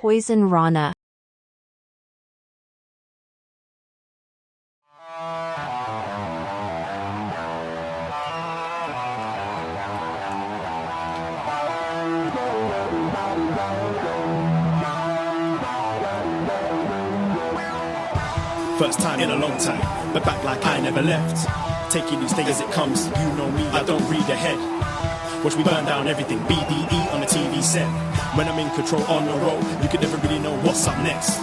Poisonrana. First time in a long time, but back like I never left. Taking each day as it comes, you know me, I don't read ahead. Watch me burn down everything, BDE on the TV set. When I'm in control on the road, you can never really know what's up next.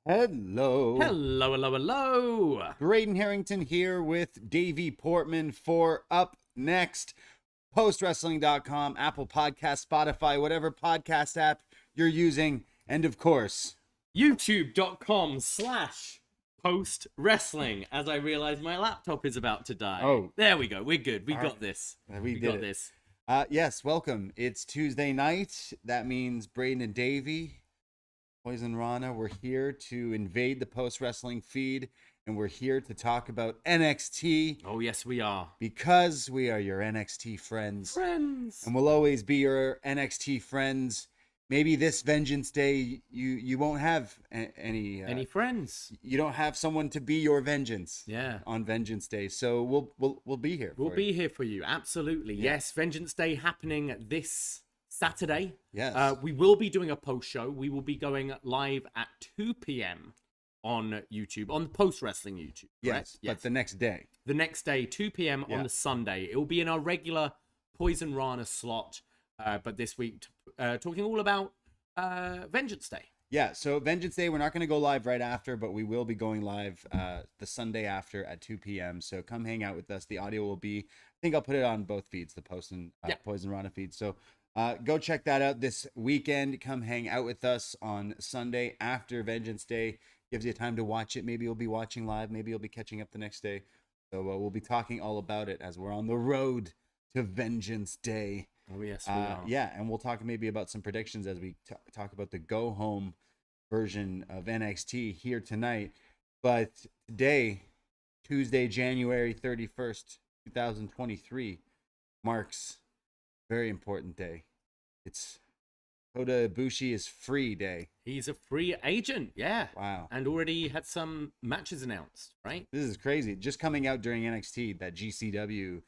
Hello. Hello, hello, hello. Braden Herrington here with Davie Portman for Up Next. PostWrestling.com, Apple Podcast, Spotify, whatever podcast app you're using. And of course, YouTube.com/postwrestling. As I realize my laptop is about to die. Oh. There we go. We're good. We got this. We got this. Yes, welcome. It's Tuesday night. That means Braden and Davie, Poisonrana, we're here to invade the Post Wrestling feed, and we're here to talk about NXT. Oh, yes, we are. Because we are your NXT friends. And we'll always be your NXT friends. Maybe this Vengeance Day, you won't have any friends. You don't have someone to be your vengeance. Yeah. On Vengeance Day, so we'll be here. We'll be here for you. Absolutely. Yeah. Yes, Vengeance Day happening this Saturday. Yes. We will be doing a post show. We will be going live at 2 p.m. on YouTube, on the Post Wrestling YouTube. Yes, but the next day. The next day, 2 p.m. on the Sunday. It will be in our regular Poisonrana slot, but this week talking all about Vengeance Day. Yeah, so Vengeance Day, we're not going to go live right after, but we will be going live the Sunday after at 2 p.m. So come hang out with us. The audio will be, I think I'll put it on both feeds, the Post and Poisonrana feed. So go check that out this weekend. Come hang out with us on Sunday after Vengeance Day. Gives you time to watch it. Maybe you'll be watching live. Maybe you'll be catching up the next day. So we'll be talking all about it as we're on the road to Vengeance Day. Oh, yes, we are. Yeah, and we'll talk maybe about some predictions as we talk about the go-home version of NXT here tonight. But today, Tuesday, January 31st, 2023, marks a very important day. It's Kota Ibushi is free day. He's a free agent, yeah. Wow. And already had some matches announced, right? This is crazy. Just coming out during NXT, that GCW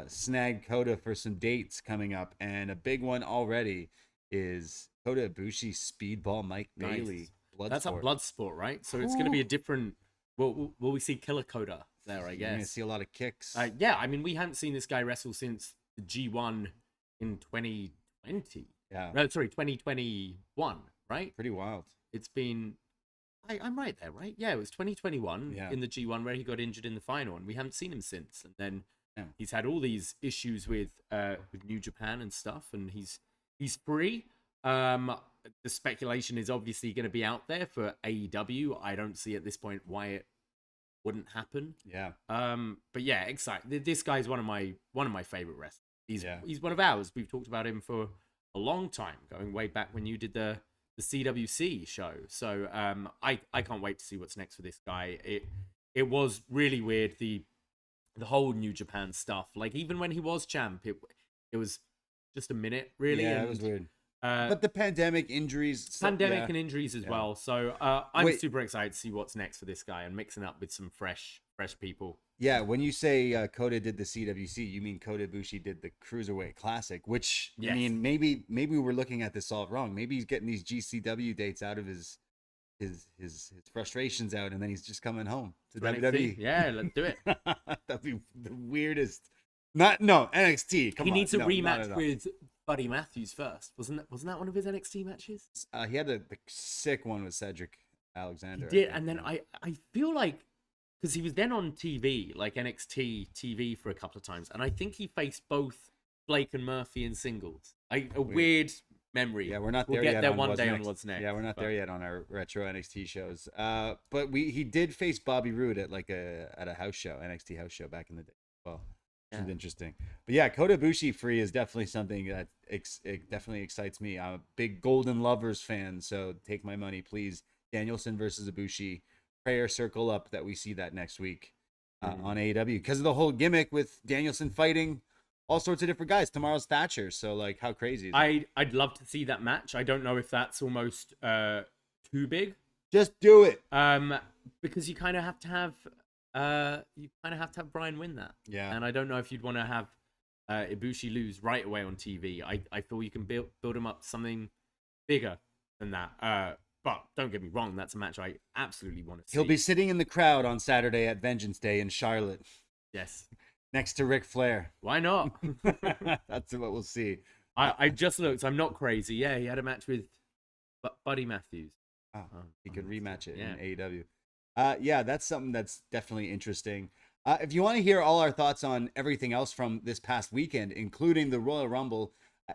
snagged Kota for some dates coming up. And a big one already is Kota Ibushi Speedball Mike Bailey. That's a blood sport, right? So it's going to be a different... Will we see Killer Kota there, I guess? You're going to see a lot of kicks. Yeah, I mean, we haven't seen this guy wrestle since the G1 in 2020. Yeah. No, sorry, 2021, right? Pretty wild. It's been... I'm right there, right? Yeah, it was 2021 in the G1 where he got injured in the final, and we haven't seen him since. And then he's had all these issues with New Japan and stuff, and he's free. The speculation is obviously going to be out there for AEW. I don't see at this point why it wouldn't happen. Yeah. But yeah, excited. This guy's one of my favorite wrestlers. He's one of ours. We've talked about him for a long time, going way back when you did the the CWC show. So I can't wait to see what's next for this guy. It was really weird, the whole New Japan stuff. Like, even when he was champ, it was just a minute, really. Yeah, and it was weird. But the pandemic, injuries. And injuries as well. So I'm super excited to see what's next for this guy and mixing up with some fresh people. Yeah, when you say Kota did the CWC, you mean Kota Ibushi did the Cruiserweight Classic, which, I mean, maybe we're looking at this all wrong. Maybe he's getting these GCW dates out of his frustrations out, and then he's just coming home to WWE. Yeah, let's do it. That'd be the weirdest. NXT. He needs a rematch with Buddy Matthews first. Wasn't that one of his NXT matches? He had the sick one with Cedric Alexander. He did, and then I feel like, because he was then on TV, like NXT TV for a couple of times, and I think he faced both Blake and Murphy in singles. A weird memory. Yeah, we're not there yet. We'll get there one day on what's next. Yeah, we're not there yet on our retro NXT shows. But he did face Bobby Roode at a house show, NXT house show back in the day. Well, which is interesting. But yeah, Kota Ibushi free is definitely something that it definitely excites me. I'm a big Golden Lovers fan, so take my money, please. Danielson versus Ibushi. Prayer circle up that we see that next week on AEW, because of the whole gimmick with Danielson fighting all sorts of different guys. Tomorrow's Thatcher, so like, how crazy is that? I'd love to see that match. I don't know if that's almost too big. Just do it. Because you kind of have to have Brian win that. Yeah. And I don't know if you'd want to have Ibushi lose right away on TV. I feel you can build him up to something bigger than that. But don't get me wrong, that's a match I absolutely want to see. He'll be sitting in the crowd on Saturday at Vengeance Day in Charlotte. Yes. Next to Ric Flair. Why not? That's what we'll see. I just looked. I'm not crazy. Yeah, he had a match with Buddy Matthews. He could rematch it in AEW. Yeah, that's something that's definitely interesting. If you want to hear all our thoughts on everything else from this past weekend, including the Royal Rumble,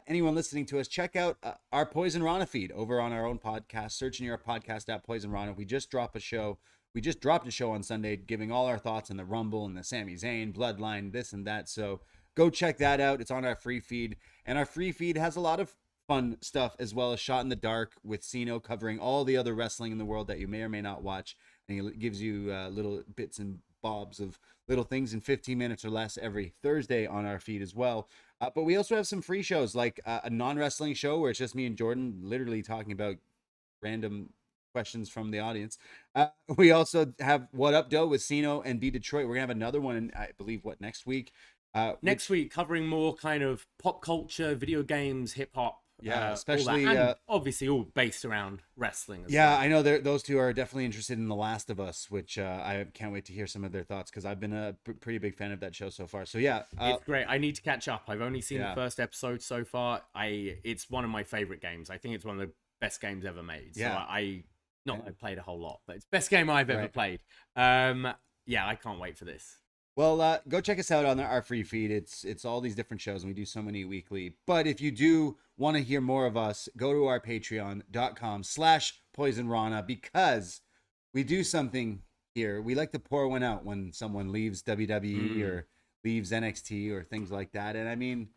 anyone listening to us, check out our Poisonrana feed over on our own podcast. Search in your podcast app, Poisonrana. We just dropped a show on Sunday giving all our thoughts on the Rumble and the Sami Zayn, Bloodline, this and that. So go check that out. It's on our free feed. And our free feed has a lot of fun stuff, as well as Shot in the Dark with Siino covering all the other wrestling in the world that you may or may not watch. And he gives you little bits and bobs of little things in 15 minutes or less every Thursday on our feed as well. But we also have some free shows, like a non-wrestling show where it's just me and Jordan literally talking about random questions from the audience. We also have What Up Doe with Siino and B Detroit. We're going to have another one, in, I believe, next week? Next week, covering more kind of pop culture, video games, hip-hop. Yeah, especially and obviously all based around wrestling. Well. I know those two are definitely interested in The Last of Us, which I can't wait to hear some of their thoughts, because I've been a pretty big fan of that show so far. So yeah, it's great. I need to catch up. I've only seen the first episode so far. It's one of my favorite games. I think it's one of the best games ever made. So I played a whole lot, but it's best game I've ever played. I can't wait for this. Well, go check us out on our free feed. It's all these different shows, and we do so many weekly. But if you do want to hear more of us, go to our patreon.com/PoisonRana, because we do something here. We like to pour one out when someone leaves WWE or leaves NXT or things like that. And I mean,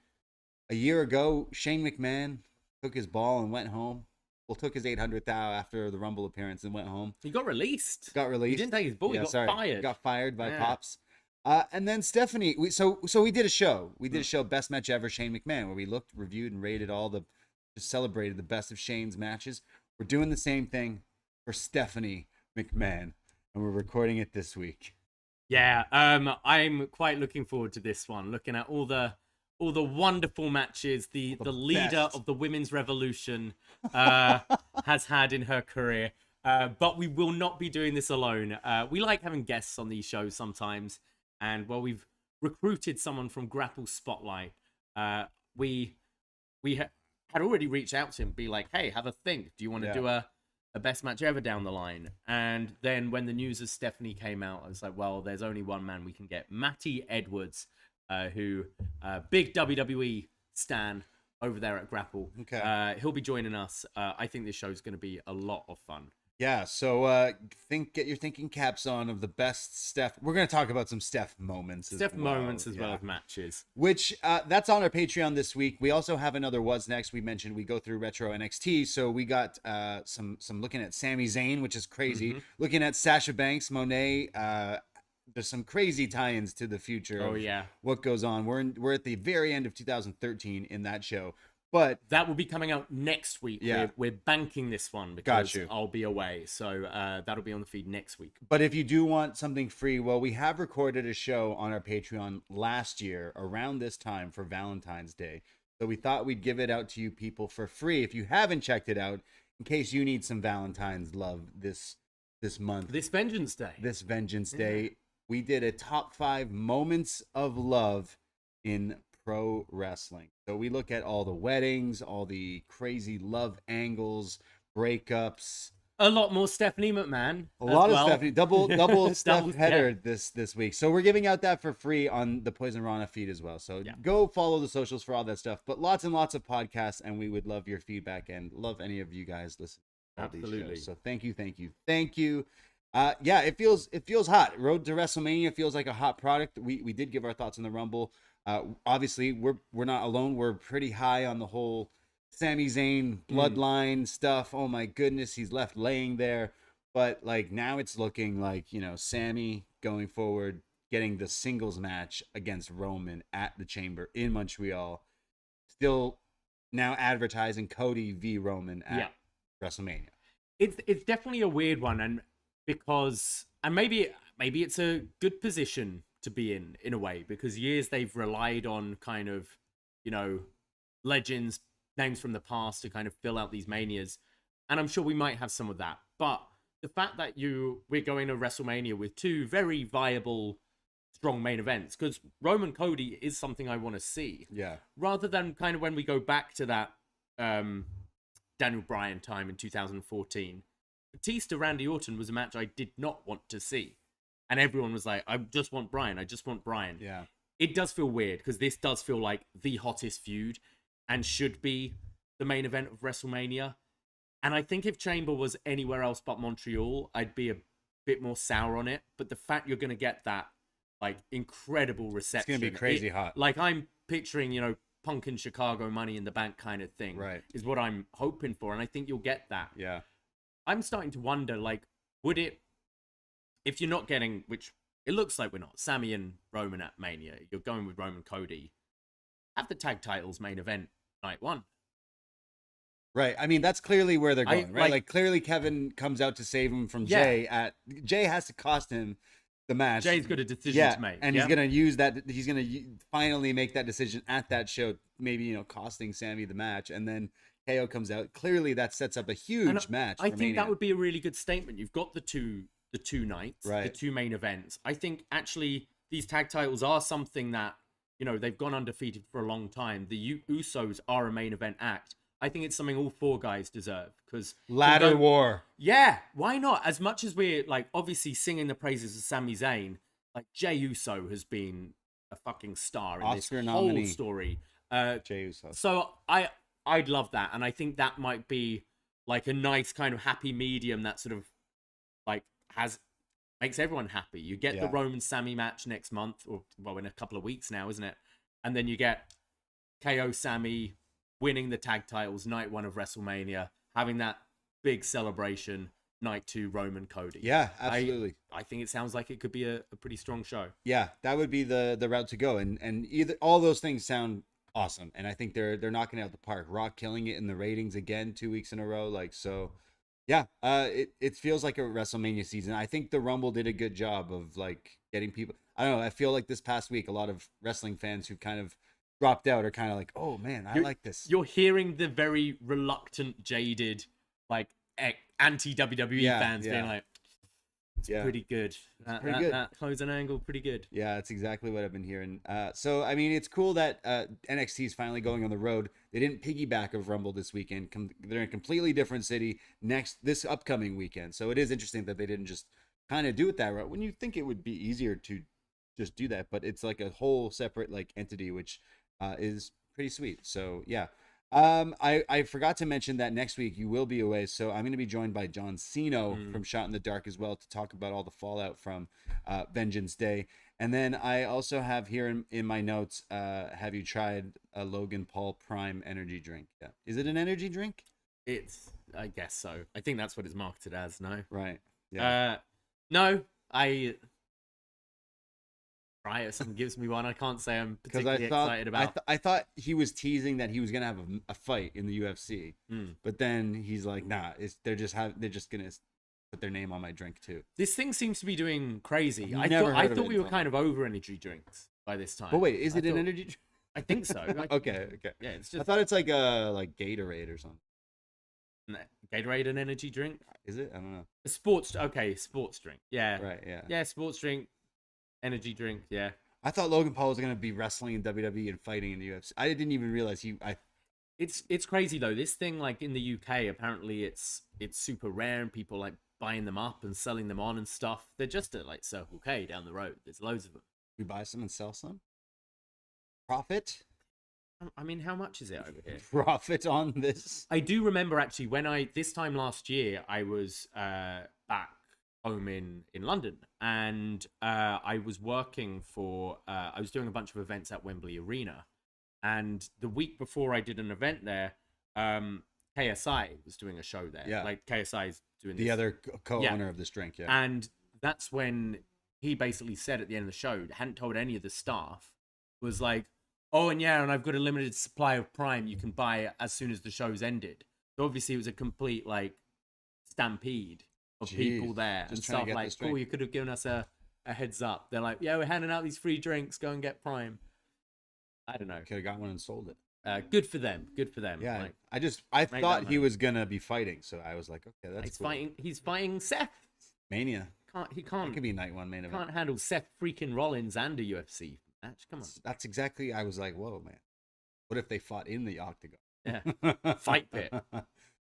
a year ago, Shane McMahon took his ball and went home. Well, took his 800th thou after the Rumble appearance and went home. He got released. He didn't take his ball. He got fired. Got fired by Pops. And then Stephanie, we did a show. We did a show, Best Match Ever, Shane McMahon, where we looked, reviewed, and rated just celebrated the best of Shane's matches. We're doing the same thing for Stephanie McMahon, and we're recording it this week. Yeah, I'm quite looking forward to this one. Looking at all the wonderful matches the leader of the women's revolution has had in her career. But we will not be doing this alone. We like having guests on these shows sometimes. And we've recruited someone from Grapple Spotlight. We had already reached out to him, be like, hey, have a think. Do you want to do a best match ever down the line? And then when the news of Stephanie came out, I was like, well, there's only one man we can get. Matty Edwards, who big WWE stan over there at Grapple. Okay. He'll be joining us. I think this show is going to be a lot of fun. Yeah, so get your thinking caps on of the best Steph. We're going to talk about some Steph moments as well as matches. Which that's on our Patreon this week. We also have another What's Next. We mentioned we go through retro NXT, so we got some looking at Sami Zayn, which is crazy. Looking at Sasha Banks, Monet. There's some crazy tie-ins to the future. Oh yeah, what goes on? We're at the very end of 2013 in that show. But that will be coming out next week. Yeah. We're banking this one because I'll be away. So that'll be on the feed next week. But if you do want something free, well, we have recorded a show on our Patreon last year around this time for Valentine's Day. So we thought we'd give it out to you people for free if you haven't checked it out, in case you need some Valentine's love this month. This Vengeance Day. We did a top 5 moments of love in pro wrestling. So we look at all the weddings, all the crazy love angles, breakups. A lot more Stephanie McMahon. A lot of Stephanie. Double Steph header this week. So we're giving out that for free on the Poisonrana feed as well. So go follow the socials for all that stuff. But lots and lots of podcasts, and we would love your feedback and love any of you guys listening to all these shows. So thank you. Yeah, it feels hot. Road to WrestleMania feels like a hot product. We did give our thoughts on the Rumble. Obviously, we're not alone. We're pretty high on the whole Sami Zayn bloodline stuff. Oh my goodness, he's left laying there. But like now, it's looking like Sami going forward, getting the singles match against Roman at the Chamber in Montreal. Still now advertising Cody v Roman at WrestleMania. It's definitely a weird one, and maybe it's a good position to be in a way, because years they've relied on kind of, legends, names from the past to kind of fill out these manias. And I'm sure we might have some of that. But the fact that we're going to WrestleMania with 2 very viable, strong main events, because Roman Cody is something I want to see. Yeah. Rather than kind of when we go back to that Daniel Bryan time in 2014, Batista Randy Orton was a match I did not want to see. And everyone was like, I just want Bryan. Yeah. It does feel weird, because this does feel like the hottest feud and should be the main event of WrestleMania. And I think if Chamber was anywhere else but Montreal, I'd be a bit more sour on it. But the fact you're going to get that incredible reception. It's going to be crazy hot. Like I'm picturing, Punk in Chicago, Money in the Bank kind of thing. Right. Is what I'm hoping for. And I think you'll get that. Yeah. I'm starting to wonder, would it, if you're not getting, which it looks like we're not, Sami and Roman at Mania, you're going with Roman Cody, have the tag titles main event night 1. Right. I mean, that's clearly where they're going, right? Like clearly Kevin comes out to save him from Jay. Jay has to cost him the match. Jay's got a decision to make. And he's going to use that. He's going to finally make that decision at that show, maybe, costing Sami the match. And then KO comes out. Clearly that sets up a huge match. I think that would be a really good statement. You've got the two nights, right, the 2 main events. I think actually these tag titles are something that, they've gone undefeated for a long time. The Usos are a main event act. I think it's something all 4 guys deserve, because ladder war. Yeah, why not? As much as we're obviously singing the praises of Sami Zayn, Jey Uso has been a fucking star in Oscar this nominee. whole story. Jey Uso. So I'd love that, and I think that might be a nice kind of happy medium that sort of makes everyone happy. You get the Roman Sami match next month, or in a couple of weeks now, isn't it? And then you get KO Sami winning the tag titles night 1 of WrestleMania, having that big celebration night 2 Roman Cody. Yeah, absolutely. I think it sounds like it could be a pretty strong show. Yeah, that would be the route to go, and either all those things sound awesome, and I think they're knocking it out the park. Rock killing it in the ratings again 2 weeks in a row, so. Yeah, it feels like a WrestleMania season. I think the Rumble did a good job of getting people. I don't know. I feel like this past week, a lot of wrestling fans who kind of dropped out are kind of like, oh man, I like this. You're hearing the very reluctant, jaded, anti WWE fans being like, it's pretty good. That closing angle, pretty good. Yeah, that's exactly what I've been hearing. So, I mean, it's cool that NXT is finally going on the road. They didn't piggyback of Rumble this weekend. They're in a completely different city this upcoming weekend. So it is interesting that they didn't just kind of do it that route. When you think it would be easier to just do that, but it's like a whole separate entity, which is pretty sweet. So, yeah. I forgot to mention that next week you will be away, so I'm going to be joined by John Siino from Shot in the Dark as well to talk about all the fallout from Vengeance Day. And then I also have here in my notes, have you tried a Logan Paul Prime energy drink? Yeah. Is it an energy drink? I guess so. I think that's what it's marketed as, no? Right. Yeah. No, I try it. Someone gives me one. I can't say I'm particularly excited about. I thought he was teasing that he was gonna have a fight in the UFC, but then he's like, "Nah, they're just gonna put their name on my drink too." This thing seems to be doing crazy. I thought we were kind of over energy drinks by this time. But wait, is it an energy drink? I think so. Okay. Yeah, it's just. I thought it's like Gatorade or something. Gatorade an energy drink? Is it? I don't know. A sports drink. Yeah. Right. Yeah. Yeah, sports drink, energy drink. Yeah. I thought Logan Paul was gonna be wrestling in WWE and fighting in the UFC. I didn't even realize It's crazy though. This thing, like in the UK, apparently it's super rare and people like buying them up and selling them on and stuff. They're just at like Circle K down the road. There's loads of them. We buy some and sell some. Profit. I mean, how much is it over here? Profit on this? I do remember actually when this time last year, I was back home in London and I was working for, I was doing a bunch of events at Wembley Arena. And the week before I did an event there, KSI was doing a show there. Yeah. Like KSI is doing the other co-owner of this drink. Yeah. And that's when he basically said at the end of the show, hadn't told any of the staff, was like, oh, and I've got a limited supply of Prime you can buy as soon as the show's ended. So obviously it was a complete like stampede of people there and stuff like, cool, you could have given us a heads up. They're like, yeah, we're handing out these free drinks, go and get Prime. I don't know. Could have got one and sold it. Good for them. Good for them. Yeah, like, I thought he was gonna be fighting, so I was like, okay, that's cool. He's fighting Seth. Mania. He can't. It could be night one main event. Can't handle Seth freaking Rollins and a UFC match. Come on. That's exactly. I was like, whoa, man. What if they fought in the octagon? Yeah. Fight pit.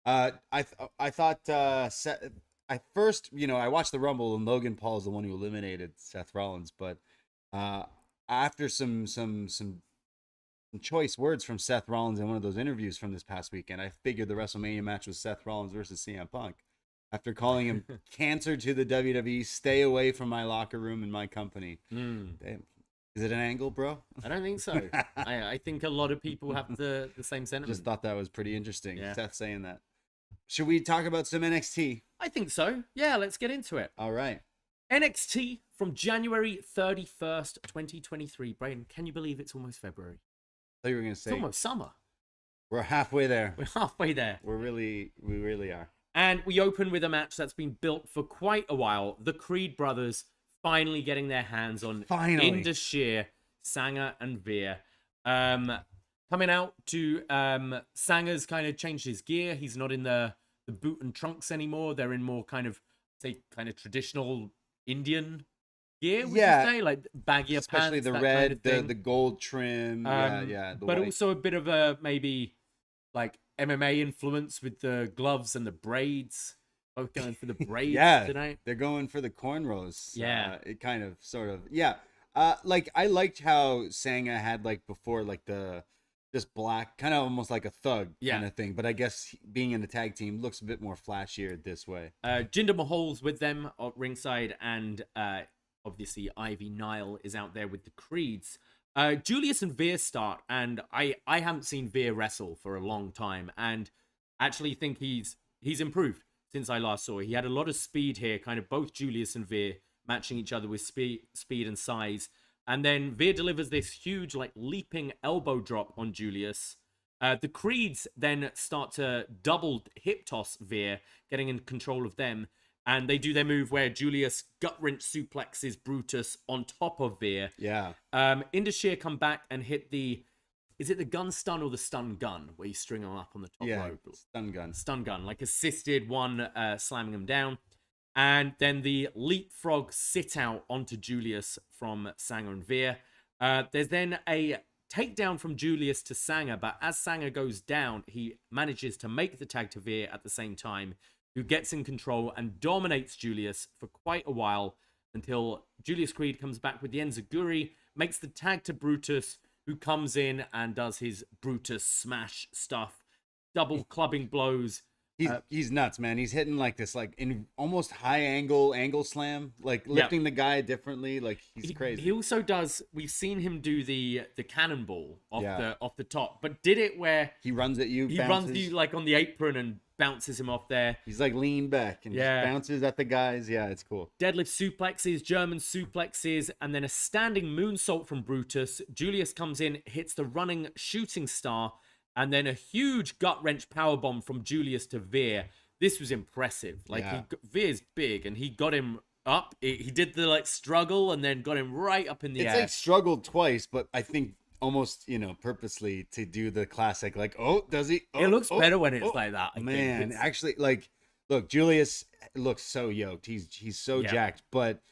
I thought Seth. I first, I watched the Rumble and Logan Paul is the one who eliminated Seth Rollins, but after some choice words from Seth Rollins in one of those interviews from this past weekend, I figured the WrestleMania match was Seth Rollins versus CM Punk. After calling him cancer to the WWE, stay away from my locker room and my company. Damn. Is it an angle, bro? I don't think so. I think a lot of people have the same sentiment. Just thought that was pretty interesting. Yeah. Seth saying that. Should we talk about some NXT? I think so. Yeah, let's get into it. All right. NXT from January 31st, 2023. Braden, can you believe it's almost February? I thought you were going to say it's almost summer. We're halfway there. We're halfway there. We really are. And we open with a match that's been built for quite a while. The Creed brothers finally getting their hands on Indus, Sher, Sanger, and Veer. Coming out to Sanger's kind of changed his gear. He's not in the boot and trunks anymore. They're in more kind of traditional Indian gear, would you say? Like baggier especially pants, the red, kind of the gold trim. But white. Also a bit of a maybe like MMA influence with the gloves and the braids. Both going for the braids tonight. They're going for the cornrows. Yeah. It kind of sort of like I liked how Sanga had like before like the just black, kind of almost like a thug kind of thing. But I guess being in the tag team looks a bit more flashier this way. Jinder Mahal's with them at ringside, and obviously Ivy Nile is out there with the Creeds. Julius and Veer start, and I haven't seen Veer wrestle for a long time, and actually think he's improved since I last saw. He had a lot of speed here, kind of both Julius and Veer matching each other with speed and size. And then Veer delivers this huge, like, leaping elbow drop on Julius. The Creeds then start to double hip toss Veer, getting in control of them. And they do their move where Julius gut-wrench suplexes Brutus on top of Veer. Yeah. Indus Sher come back and hit is it the gun stun or the stun gun where you string them up on the top rope? Stun gun. Stun gun, like assisted one slamming them down. And then the leapfrog sit out onto Julius from Sanger and Veer. There's then a takedown from Julius to Sanger, but as Sanger goes down, he manages to make the tag to Veer at the same time, who gets in control and dominates Julius for quite a while until Julius Creed comes back with the Enziguri, makes the tag to Brutus. who comes in and does his Brutus smash stuff, double clubbing blows. He's nuts, man. He's hitting like this, like in almost high angle slam, like lifting the guy differently. Like he's crazy. He also does. We've seen him do the cannonball off the top, but did it where he runs at you. He runs you like on the apron and bounces him off there. He's like lean back and just bounces at the guys. Yeah, it's cool. Deadlift suplexes, German suplexes, and then a standing moonsault from Brutus. Julius comes in, hits the running shooting star. And then a huge gut-wrench powerbomb from Julius to Veer. This was impressive. Like, Veer's big, and he got him up. He did the, like, struggle and then got him right up in the air. It's like struggled twice, but I think almost, purposely to do the classic, like, does he? It looks better when it's like that. I think. Actually, like, look, Julius looks so yoked. He's so jacked, but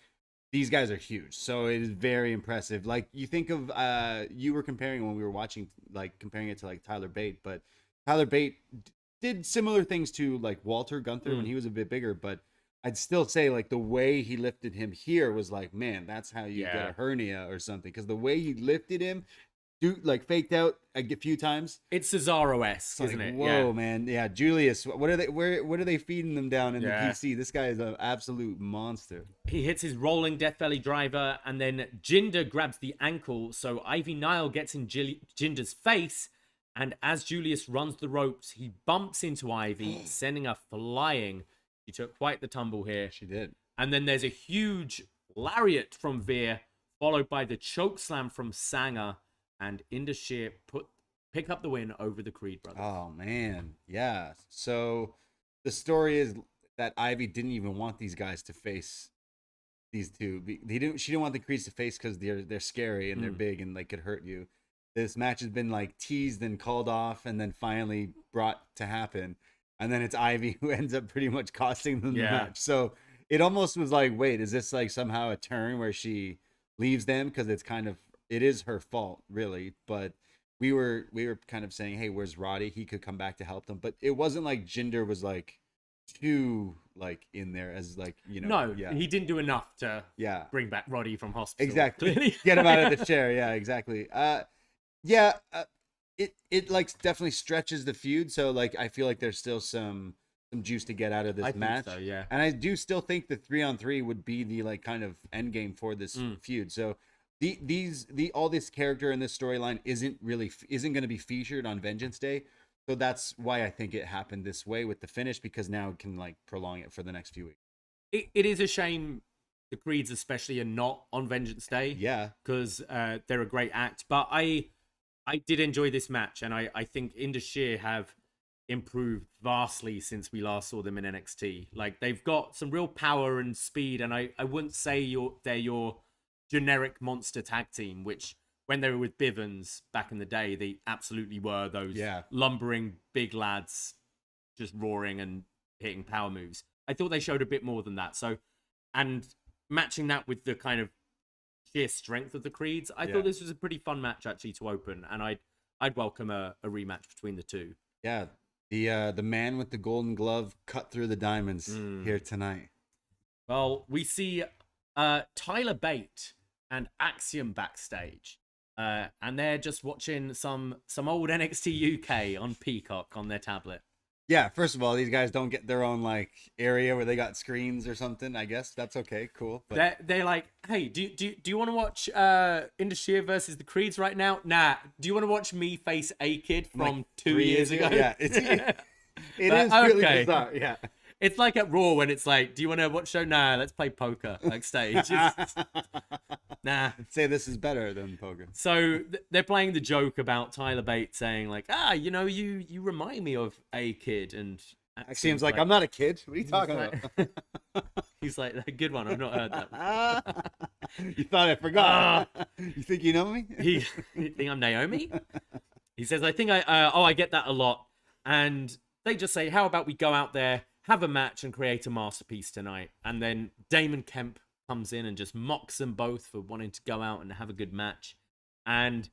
these guys are huge, so it is very impressive. Like, you think of you were comparing when we were watching, like comparing it to like Tyler Bate, but Tyler Bate did similar things to like Walter Gunther when he was a bit bigger, but I'd still say like the way he lifted him here was like, man, that's how you get a hernia or something, because the way he lifted him, dude, like faked out a few times. It's Cesaro-esque, isn't it? Whoa, man. Yeah, Julius. What are they feeding them down in the PC? This guy is an absolute monster. He hits his rolling Death Valley driver, and then Jinder grabs the ankle, so Ivy Nile gets in Jinder's face, and as Julius runs the ropes, he bumps into Ivy, sending her flying. She took quite the tumble here. She did. And then there's a huge lariat from Veer, followed by the choke slam from Sanger. And Indus Sher pick up the win over the Creed brothers. Oh, man. Yeah. So the story is that Ivy didn't even want these guys to face these two. She didn't want the Creeds to face because they're scary and they're big and they could hurt you. This match has been like teased and called off and then finally brought to happen. And then it's Ivy who ends up pretty much costing them the match. So it almost was like, wait, is this like somehow a turn where she leaves them? Because it is her fault, really. But we were kind of saying, hey, where's Roddy? He could come back to help them. But it wasn't like Jinder was like too like in there as like, No, he didn't do enough to bring back Roddy from hospital. Exactly. Get him out of the chair. Yeah, exactly. It like definitely stretches the feud. So like I feel like there's still some juice to get out of this match. So, yeah. And I do still think the 3-on-3 would be the like kind of end game for this feud. So all this character in this storyline isn't going to be featured on Vengeance Day, so that's why I think it happened this way with the finish, because now it can like prolong it for the next few weeks. It is a shame the Creeds especially are not on Vengeance Day, because they're a great act. But I did enjoy this match, and I think Indus Sher have improved vastly since we last saw them in NXT. Like, they've got some real power and speed, and I wouldn't say they're your generic monster tag team, which when they were with Bivens back in the day, they absolutely were those lumbering big lads just roaring and hitting power moves. I thought they showed a bit more than that. So, and matching that with the kind of sheer strength of the Creeds, I thought this was a pretty fun match actually to open, and I'd welcome a rematch between the two. Yeah, the man with the golden glove cut through the diamonds here tonight. Well, we see Tyler Bate and Axiom backstage, and they're just watching some old NXT UK on Peacock on their tablet. Yeah, first of all, these guys don't get their own like area where they got screens or something. I guess that's okay, cool. But they're like, hey, do you want to watch Indus Sher versus the Creeds right now? Nah. Do you want to watch me face A Kid from like 2 years ago? Yeah, it is really bizarre. Yeah. It's like at Raw when it's like, do you want to watch show? Nah, let's play poker backstage. Nah. Say this is better than poker. So they're playing the joke about Tyler Bate saying like, you remind me of A Kid, and Axiom's like, I'm not a kid. What are you talking about? He's like, a good one. I've not heard that. You thought I forgot. You think you know me? You think I'm Naomi? He says, I think I get that a lot. And they just say, how about we go out there, have a match, and create a masterpiece tonight? And then Damon Kemp comes in and just mocks them both for wanting to go out and have a good match, and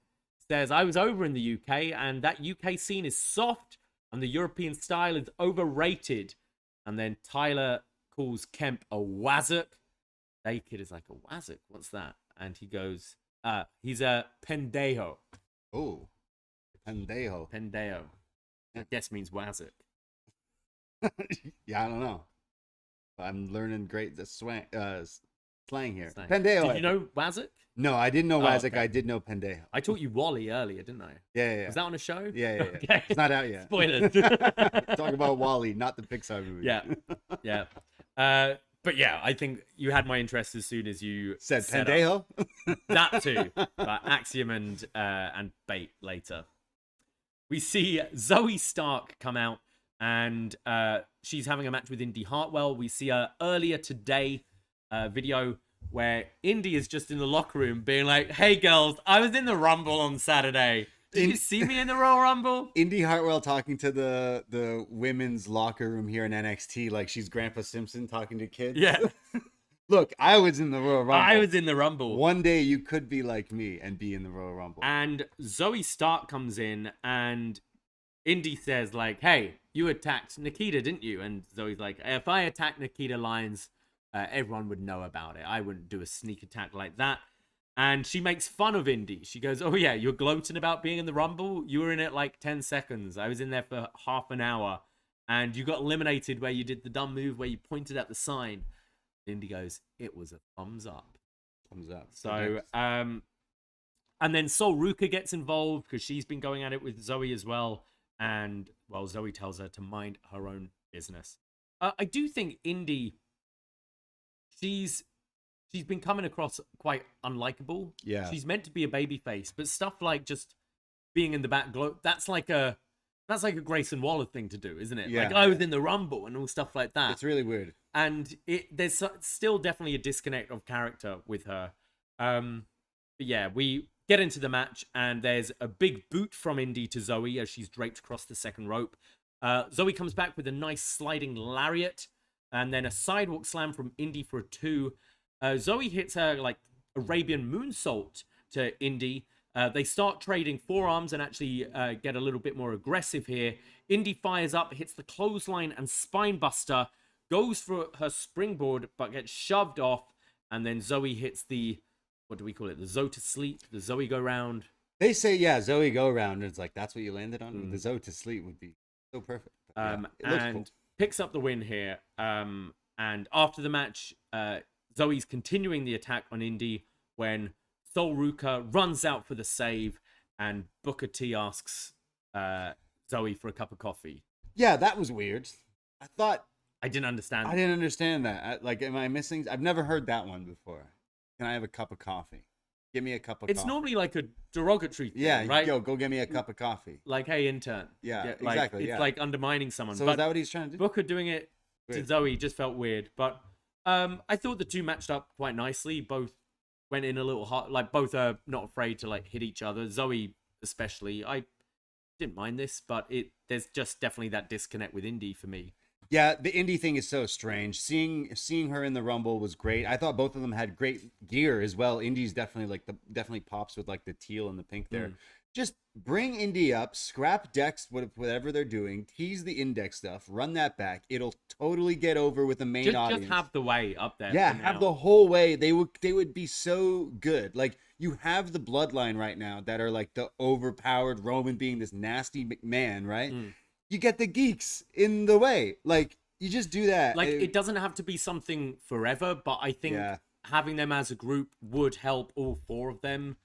says, I was over in the UK, and that UK scene is soft, and the European style is overrated. And then Tyler calls Kemp a wazzock. A Kid is like, a wazzock? What's that? And he goes, he's a pendejo. Oh, pendejo. Pendejo. I guess means wazzock. Yeah, I don't know. I'm learning the slang here. Slang. Pendejo. Did you know wazzock? No, I didn't know wazzock. Okay. I did know pendejo. I taught you Wally earlier, didn't I? Yeah. Was that on a show? Yeah. Okay. It's not out yet. Spoilers. Talk about Wally, not the Pixar movie. Yeah. But yeah, I think you had my interest as soon as you said set pendejo. That too. But Axiom and Bate later. We see Zoey Stark come out, and she's having a match with Indi Hartwell. We see a earlier today video where Indi is just in the locker room being like, "Hey girls, I was in the Rumble on Saturday. Did you see me in the Royal Rumble?" Indi Hartwell talking to the women's locker room here in NXT like she's Grandpa Simpson talking to kids. Yeah. Look, I was in the Royal Rumble. I was in the Rumble. One day you could be like me and be in the Royal Rumble. And Zoey Stark comes in and Indi says like, "Hey, you attacked Nikita, didn't you?" And Zoe's like, "If I attacked Nikita Lyons, everyone would know about it. I wouldn't do a sneak attack like that." And she makes fun of Indi. She goes, "Oh yeah, you're gloating about being in the Rumble? You were in it like 10 seconds. I was in there for half an hour. And you got eliminated where you did the dumb move where you pointed at the sign." Indi goes, "It was a thumbs up." Thumbs up. So, and then Sol Ruka gets involved because she's been going at it with Zoey as well. And, well, Zoey tells her to mind her own business. I do think Indi, she's been coming across quite unlikable. Yeah. She's meant to be a babyface, but stuff like just being in the back that's like a Grayson Waller thing to do, isn't it? Yeah. Like, I was in the Rumble and all stuff like that. It's really weird. And there's still definitely a disconnect of character with her. But yeah, we get into the match, and there's a big boot from Indi to Zoey as she's draped across the second rope. Zoey comes back with a nice sliding lariat, and then a sidewalk slam from Indi for a 2. Zoey hits her like Arabian moonsault to Indi. They start trading forearms and actually get a little bit more aggressive here. Indi fires up, hits the clothesline and spinebuster, goes for her springboard, but gets shoved off. And then Zoey hits the, what do we call it? The Zoe to sleep, the Zoey go round. They say, yeah, Zoey go round. And it's like, that's what you landed on? The Zoe to sleep would be so perfect. Yeah, it looks cool. Picks up the win here. And after the match, Zoey's continuing the attack on Indi when Sol Ruka runs out for the save, and Booker T asks Zoey for a cup of coffee. Yeah, that was weird. I didn't understand. I didn't understand that. Am I missing? I've never heard that one before. Can I have a cup of coffee? Give me a cup of coffee. It's normally like a derogatory thing, yeah, right? Yo, go get me a cup of coffee. Like, hey, intern. Yeah, like, exactly. It's like undermining someone. So but is that what he's trying to do? Booker doing it to Zoey just felt weird. But I thought the two matched up quite nicely. Both went in a little hot. Like, both are not afraid to like hit each other. Zoey especially. I didn't mind this, but there's just definitely that disconnect with Indi for me. Yeah, the Indi thing is so strange. Seeing her in the Rumble was great. I thought both of them had great gear as well. Indi's definitely definitely pops with like the teal and the pink there. Just bring Indi up, scrap Dex, whatever they're doing, tease the Index stuff, run that back. It'll totally get over with the main audience. Just have the way up there. Yeah, have the whole way. They would be so good. Like, you have the Bloodline right now that are like the overpowered Roman being this nasty McMahon, right? You get the geeks in the way. Like, you just do that. Like, it doesn't have to be something forever, but I think having them as a group would help all four of them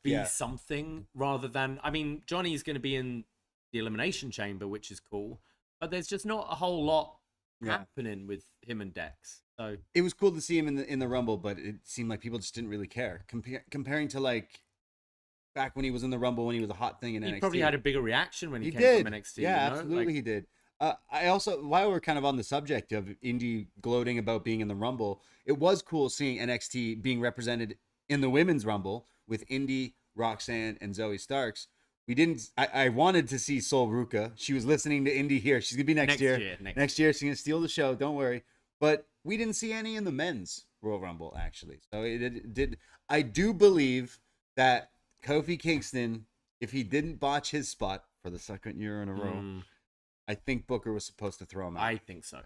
be something rather than... I mean, Johnny's going to be in the Elimination Chamber, which is cool, but there's just not a whole lot happening with him and Dex. So it was cool to see him in the Rumble, but it seemed like people just didn't really care. Comparing to, like, back when he was in the Rumble, when he was a hot thing in NXT. He probably had a bigger reaction when he came from NXT. Yeah, you know? absolutely, he did. I also, while we're kind of on the subject of Indi gloating about being in the Rumble, it was cool seeing NXT being represented in the Women's Rumble with Indi, Roxanne, and Zoey Starks. I wanted to see Sol Ruka. She was listening to Indi here. She's going to be next year. Next year, she's going to steal the show. Don't worry. But we didn't see any in the Men's Royal Rumble, actually. So it did. I do believe that Kofi Kingston, if he didn't botch his spot for the second year in a row, I think Booker was supposed to throw him out. I think so.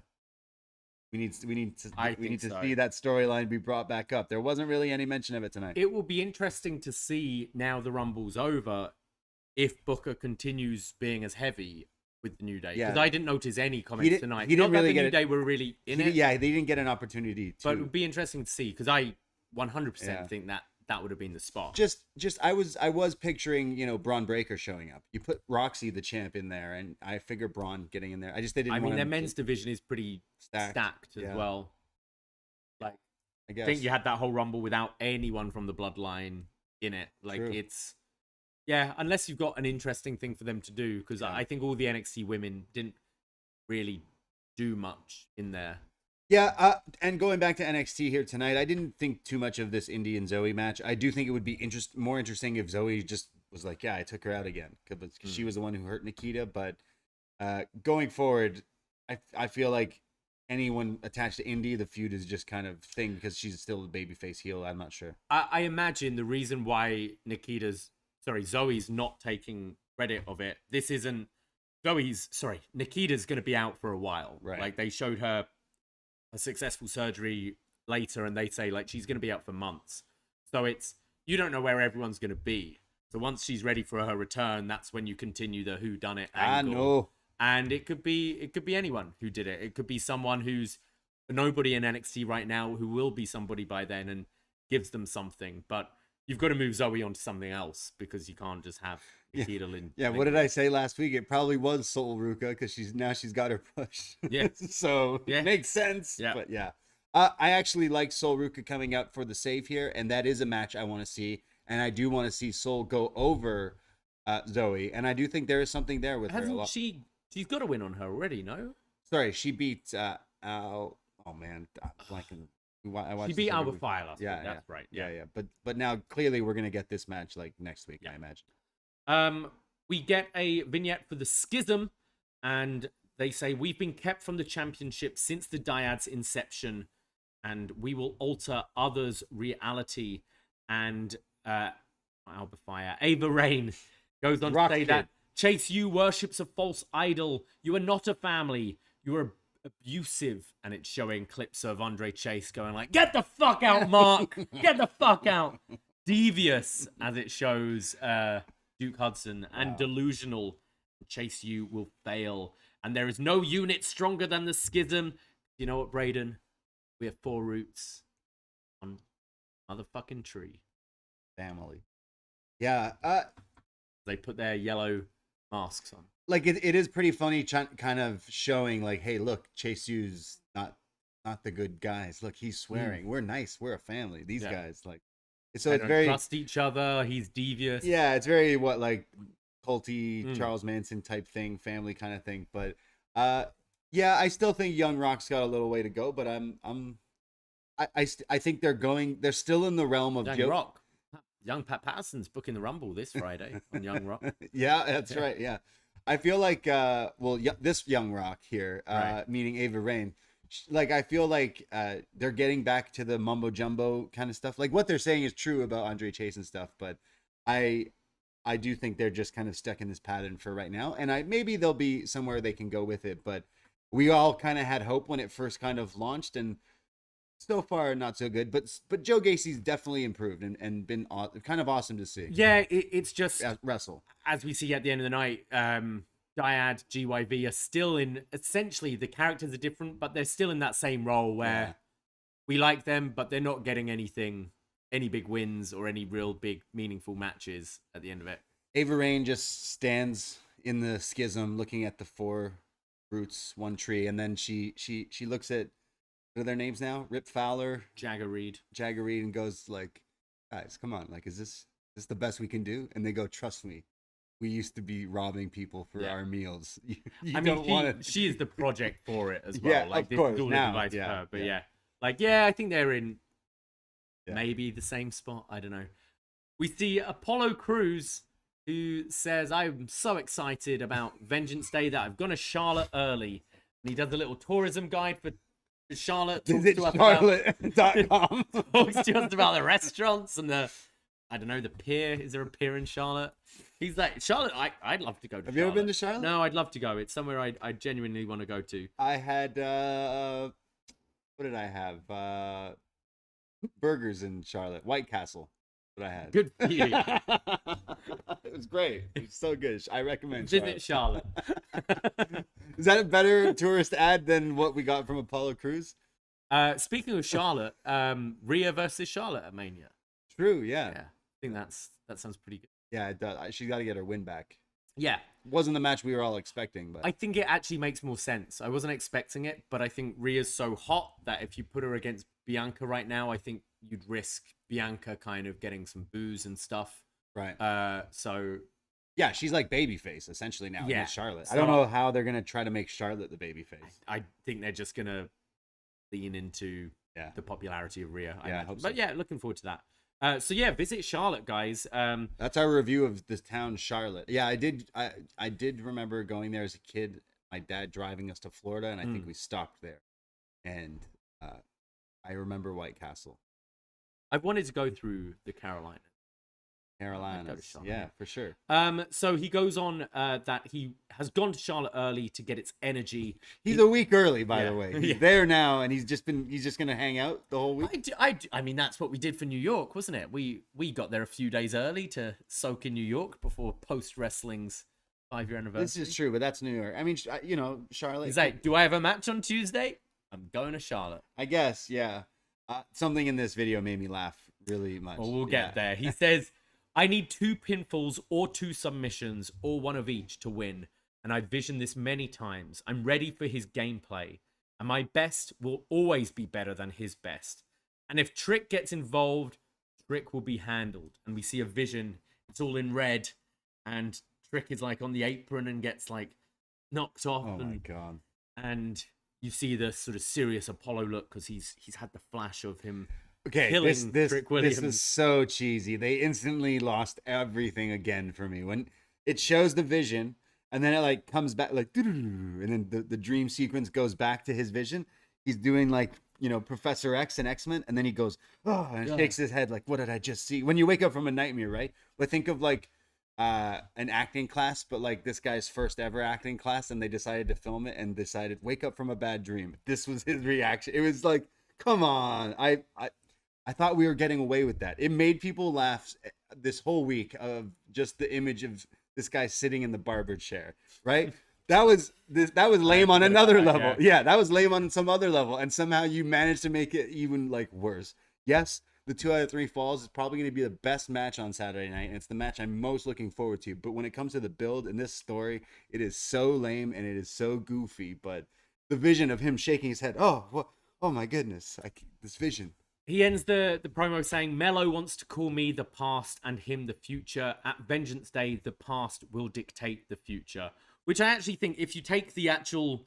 We need to so. see that storyline be brought back up. There wasn't really any mention of it tonight. It will be interesting to see now the Rumble's over if Booker continues being as heavy with the New Day. Because I didn't notice any comments tonight. He didn't really get the New Day were really in it. Yeah, they didn't get an opportunity to. But it would be interesting to see because I 100% think that would have been the spot. I was picturing, Braun Breaker showing up. You put Roxy the champ in there, and I figure Braun getting in there. They didn't. I mean, their men's division is pretty stacked as well. Like, I think you had that whole Rumble without anyone from the Bloodline in it. Like, True. Unless you've got an interesting thing for them to do, because I think all the NXT women didn't really do much in there. Yeah, and going back to NXT here tonight, I didn't think too much of this Indi and Zoey match. I do think it would be more interesting if Zoey just was like, I took her out again, because she was the one who hurt Nikita. But going forward, I feel like anyone attached to Indi, the feud is just kind of thing because she's still a babyface heel. I'm not sure. I imagine the reason why Zoey's not taking credit of it. This isn't Nikita's going to be out for a while. Right. Like, they showed her a successful surgery later, and they say like she's going to be out for months. So you don't know where everyone's going to be. So once she's ready for her return, that's when you continue the whodunit angle. know. And it could be anyone who did it. It could be someone who's nobody in NXT right now who will be somebody by then and gives them something. But you've got to move Zoey onto something else because you can't just have Nikita in. Yeah, what did I say last week? It probably was Sol Ruka because she's got her push. Yeah. So it makes sense. Yeah. But yeah. I actually like Sol Ruka coming out for the save here, and that is a match I want to see. And I do want to see Sol go over Zoey, and I do think there is something there with her. Hasn't she's got a win on her already, no? Sorry, she beat oh man, She beat Alba Fire last week. Yeah, that's right. Yeah. But now clearly we're gonna get this match like next week, I imagine. We get a vignette for the Schism, and they say we've been kept from the championship since the Dyad's inception, and we will alter others' reality. And Alba Fire, Ava Rain goes on to say that Chase U worships a false idol. You are not a family. You are abusive. And it's showing clips of Andre Chase going like, "Get the fuck out, Mark! Get the fuck out!" Devious, as it shows Duke Hudson, and delusional. Chase U will fail. And there is no unit stronger than the Schism. You know what, Braden? We have 4 roots on motherfucking tree. Family. Yeah. They put their yellow masks on. Like it is pretty funny, kind of showing like, hey, look, Chase U's not the good guys. Look, he's swearing. We're nice. We're a family. These guys, like, so they it's don't very trust each other. He's devious. Yeah, it's very like culty Charles Manson type thing, family kind of thing. But yeah, I still think Young Rock's got a little way to go. But I think they're still in the realm of Young Rock. Young Pat Patterson's booking the Rumble this Friday on Young Rock. Yeah, that's right. Yeah. I feel like, this Young Rock here, meaning Ava Rain, like, I feel like they're getting back to the mumbo jumbo kind of stuff. Like, what they're saying is true about Andre Chase and stuff, but I do think they're just kind of stuck in this pattern for right now. And maybe there'll be somewhere they can go with it, but we all kind of had hope when it first kind of launched, and so far not so good. But Joe Gacy's definitely improved and been kind of awesome to see. Yeah, it's just wrestle. As we see at the end of the night, Dyad, GYV are still in, essentially the characters are different, but they're still in that same role where we like them, but they're not getting any big wins or any real big meaningful matches at the end of it. Ava Rain just stands in the Schism looking at the 4 roots, 1 tree, and then she looks at, what are their names now? Rip Fowler, Jagger Reed, and goes like, guys, come on, like, is this the best we can do? And they go, trust me, we used to be robbing people for our meals. I mean, she is the project for it as well. Yeah, like, of course. This is all advice for her. But I think they're in maybe the same spot. I don't know. We see Apollo Crews, who says, "I'm so excited about Vengeance Day that I've gone to Charlotte early." And he does a little tourism guide for Charlotte. Visit Charlotte.com. Talks to us about the restaurants and the pier. Is there a pier in Charlotte? He's like, Charlotte, I'd love to go to Charlotte. Have you ever been to Charlotte? No, I'd love to go. It's somewhere I genuinely want to go to. I had What did I have? Burgers in Charlotte. White Castle. What I had. Good for you. It was great. It was so good. I recommend Visit Charlotte. Is that a better tourist ad than what we got from Apollo Crews? Speaking of Charlotte, Rhea versus Charlotte at Mania. True, yeah. I think that sounds pretty good. Yeah, it does. She got to get her win back. Yeah. Wasn't the match we were all expecting, but I think it actually makes more sense. I wasn't expecting it, but I think Rhea's so hot that if you put her against Bianca right now, I think you'd risk Bianca kind of getting some boos and stuff. Right. So yeah, she's like babyface essentially now. Yeah. Against Charlotte. So, I don't know how they're gonna try to make Charlotte the babyface. I think they're just gonna lean into the popularity of Rhea. I hope so. But yeah, looking forward to that. So yeah, visit Charlotte, guys. That's our review of this town, Charlotte. Yeah, I did remember going there as a kid. My dad driving us to Florida, and I think we stopped there. And I remember White Castle. I wanted to go through the Carolinas. Yeah, for sure. So he goes on that he has gone to Charlotte early to get its energy. He's a week early, by the way. He's there now, and he's just gonna hang out the whole week. I mean, that's what we did for New York, wasn't it? We got there a few days early to soak in New York before post wrestling's 5-year anniversary. This is true, but that's New York. I mean, Charlotte. He's like, do I have a match on Tuesday? I'm going to Charlotte. I guess, yeah. Something in this video made me laugh really much. Well, we'll get there. He says, I need 2 pinfalls or 2 submissions or one of each to win. And I've visioned this many times. I'm ready for his gameplay. And my best will always be better than his best. And if Trick gets involved, Trick will be handled. And we see a vision. It's all in red. And Trick is like on the apron and gets like knocked off. Oh my God. And you see the sort of serious Apollo look because he's had the flash of him. Okay, Trick Williams. This was so cheesy. They instantly lost everything again for me. When it shows the vision and then it like comes back like and then the dream sequence goes back to his vision. He's doing like, Professor X and X-Men, and then he goes, oh, and shakes his head like, what did I just see? When you wake up from a nightmare, right? But think of like an acting class, but like this guy's first ever acting class, and they decided to film it and decided wake up from a bad dream. This was his reaction. It was like, come on. I thought we were getting away with that. It made people laugh this whole week of just the image of this guy sitting in the barber chair, right? That was lame on another level. Yeah, that was lame on some other level, and somehow you managed to make it even like worse. Yes, the 2 out of 3 falls is probably going to be the best match on Saturday night, and it's the match I'm most looking forward to. But when it comes to the build in this story, it is so lame and it is so goofy. But the vision of him shaking his head, oh my goodness, this vision. He ends the promo saying, Mello wants to call me the past and him the future. At Vengeance Day, the past will dictate the future. Which I actually think, if you take the actual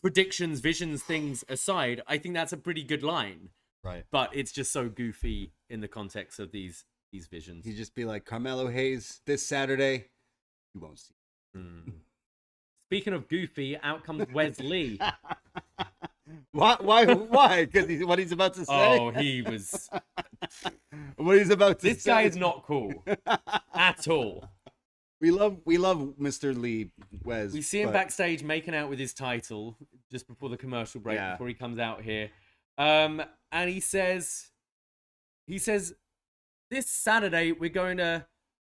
predictions, visions, things aside, I think that's a pretty good line. Right. But it's just so goofy in the context of these visions. He'd just be like, Carmelo Hayes, this Saturday, you won't see. Speaking of goofy, out comes Wes Lee. Why? Because what he's about to say? Oh, he was... what he's about to say. This guy is not cool. At all. We love Mr. Lee, Wes. We see him backstage making out with his title just before the commercial break, before he comes out here. And he says, this Saturday we're going to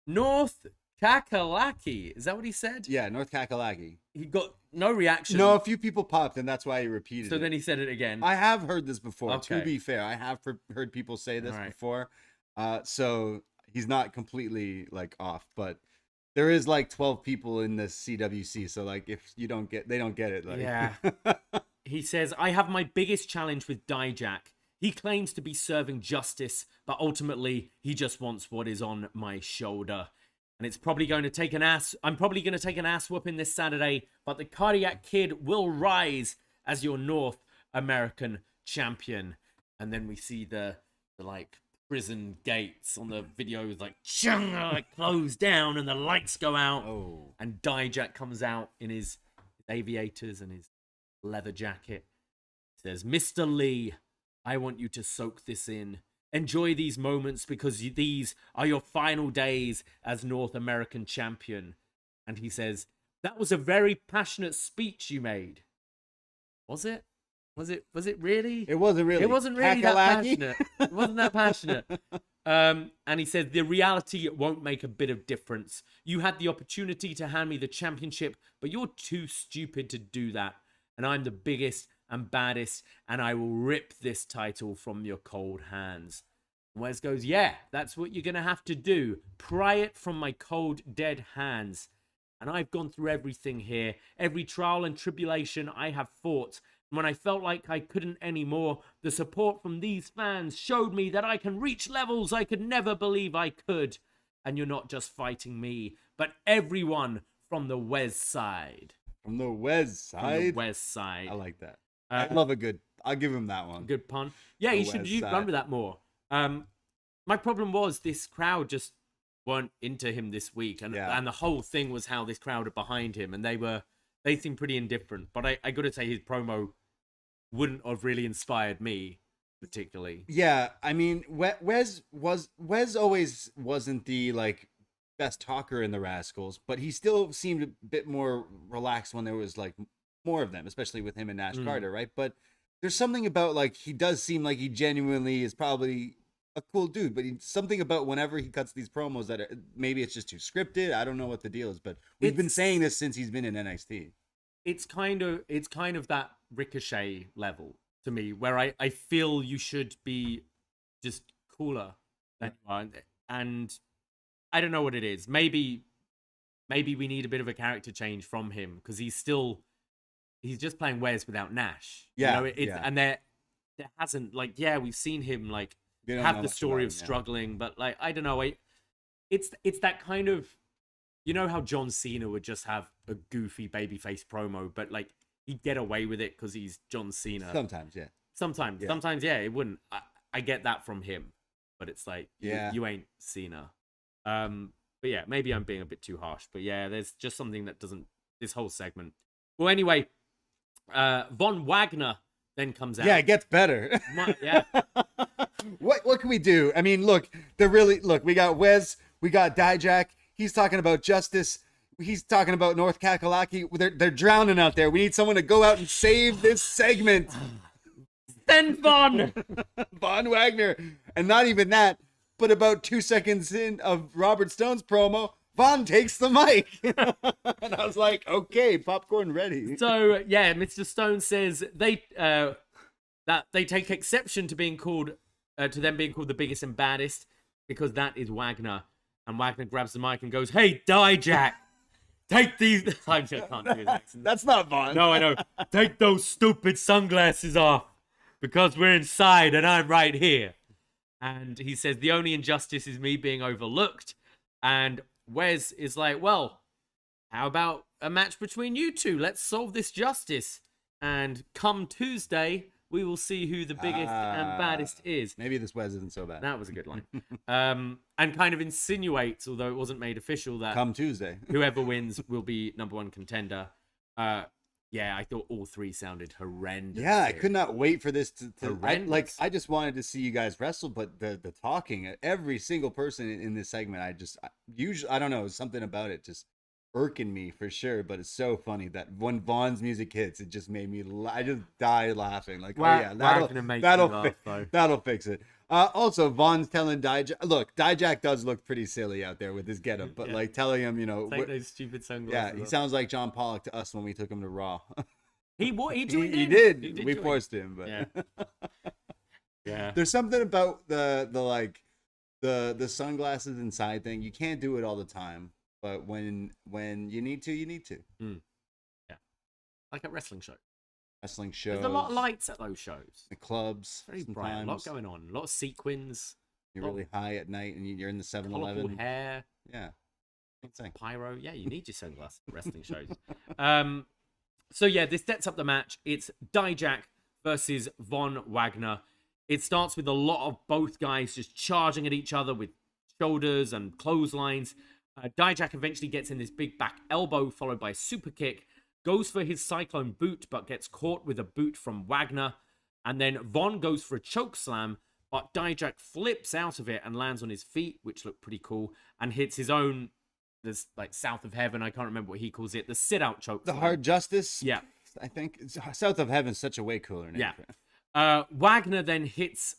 North Kakalaki. Is that what he said? Yeah, North Kakalaki. He got no reaction. No, a few people popped, and that's why he repeated it. So then he said it again. I have heard this before, Okay. To be fair. I have heard people say this before. So he's not completely, like, off. But there is, like, 12 people in this CWC. So, like, if you don't get... They don't get it. Like. Yeah. He says, I have my biggest challenge with Dijak. He claims to be serving justice, but ultimately, he just wants what is on my shoulder. And it's probably going to take an ass... I'm probably going to take an ass whooping this Saturday, but the Cardiac Kid will rise as your North American champion. And then we see the like, prison gates on the video, like, close down, and the lights go out. Oh. And Dijak comes out in his aviators and his leather jacket. He says, Mr. Lee, I want you to soak this in. Enjoy these moments because these are your final days as North American champion. And he says, that was a very passionate speech you made. Was it? Was it really? It wasn't really. It wasn't really that passionate. It wasn't that passionate. And he said, the reality won't make a bit of difference. You had the opportunity to hand me the championship, but you're too stupid to do that. And I'm the biggest and baddest, and I will rip this title from your cold hands. Wes goes, yeah, that's what you're going to have to do. Pry it from my cold, dead hands. And I've gone through everything here. Every trial and tribulation I have fought. And when I felt like I couldn't anymore, the support from these fans showed me that I can reach levels I could never believe I could. And you're not just fighting me, but everyone from the Wes side. From the Wes side? From the Wes side. I like that. I love a good... I'll give him that one. Good pun. Yeah, you should run with that more. My problem was this crowd just weren't into him this week. And the whole thing was how this crowd are behind him. And they seemed pretty indifferent. But I got to say, his promo wouldn't have really inspired me particularly. Yeah, I mean, Wes always wasn't the like best talker in the Rascals, but he still seemed a bit more relaxed when there was like more of them, especially with him and Nash Carter, right? But there's something about like he does seem like he genuinely is probably a cool dude, but something about whenever he cuts these promos that maybe it's just too scripted. I don't know what the deal is, but we've been saying this since he's been in NXT. It's kind of that Ricochet level to me, where I feel you should be just cooler than you are, and I don't know what it is. Maybe we need a bit of a character change from him because he's just playing Wes without Nash. Yeah, and there hasn't we've seen him like have the story of struggling, but like I don't know, it's that kind of, you know how John Cena would just have a goofy babyface promo, but like he'd get away with it because he's John Cena. Sometimes, yeah. Sometimes, yeah. It wouldn't. I get that from him, but it's like, you ain't Cena. But yeah, maybe I'm being a bit too harsh. But yeah, there's just something that doesn't. This whole segment. Well, anyway, Von Wagner then comes out. Yeah, it gets better. Yeah. What can we do? I mean, look. We got Wes. We got Dijak. He's talking about justice. He's talking about North Kakalaki. They're drowning out there. We need someone to go out and save this segment. Send Von! Von Wagner. And not even that, but about 2 seconds in of Robert Stone's promo, Von takes the mic. And I was like, okay, popcorn ready. So, yeah, Mr. Stone says that they take exception to being called, to them being called the biggest and baddest, because that is Wagner. And Wagner grabs the mic and goes, hey, Dijak, take these... I can't do that. That's not Von. No, I know. Take those stupid sunglasses off, because we're inside and I'm right here. And he says, the only injustice is me being overlooked. And Wes is like, well, how about a match between you two? Let's solve this justice. And come Tuesday, we will see who the biggest and baddest is. Maybe this Wes isn't so bad. That was a good line. And kind of insinuates, although it wasn't made official, that come Tuesday, whoever wins will be #1 contender. Yeah, I thought all three sounded horrendous. Yeah, I could not wait for this to I just wanted to see you guys wrestle, but the talking, every single person in this segment, I don't know, something about it just irking me for sure. But it's so funny that when Von's music hits, it just made me I just die laughing. Like, that'll fix it. Also, Von's telling Dijak, look, Dijak does look pretty silly out there with his getup, but like telling him, take those stupid sunglasses. Yeah, he sounds like John Pollock to us when we took him to Raw. He did. We forced him, but yeah. There's something about the sunglasses inside thing. You can't do it all the time, but when you need to, you need to. Yeah, like at wrestling shows. There's a lot of lights at those shows. The clubs. Very bright. A lot going on. A lot of sequins. You're really high at night and you're in the 7-Eleven. Colorful hair. Yeah. Pyro. Yeah, you need your sunglasses at wrestling shows. So yeah, this sets up the match. It's Dijak versus Von Wagner. It starts with a lot of both guys just charging at each other with shoulders and clotheslines. Dijak eventually gets in this big back elbow followed by a super kick. Goes for his cyclone boot, but gets caught with a boot from Wagner. And then Von goes for a choke slam, but Dijak flips out of it and lands on his feet, which looked pretty cool, and hits his own, this like south of heaven, I can't remember what he calls it, the sit-out choke slam. The hard justice? Yeah. I think. South of Heaven's such a way cooler name. Yeah. Wagner then hits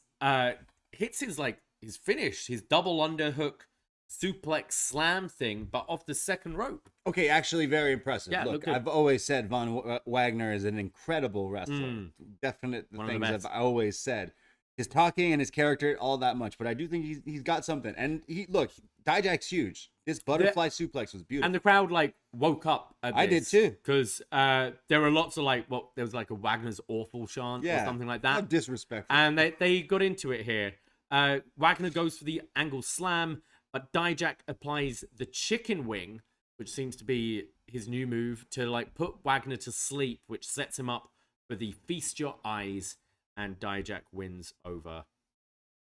his finish, his double underhook suplex slam thing, but off the second rope. Okay, actually very impressive. Yeah, Look, I've always said Wagner is an incredible wrestler. Definite things I've always said. His talking and his character, all that much, but I do think he's got something. And Dijak's huge. This butterfly suplex was beautiful. And the crowd woke up at this. I did too. Because there were lots of there was a Wagner's awful chant or something like that. How disrespectful. And they got into it here. Wagner goes for the angle slam, but Dijak applies the chicken wing, which seems to be his new move, to put Wagner to sleep, which sets him up for the feast your eyes, and Dijak wins over.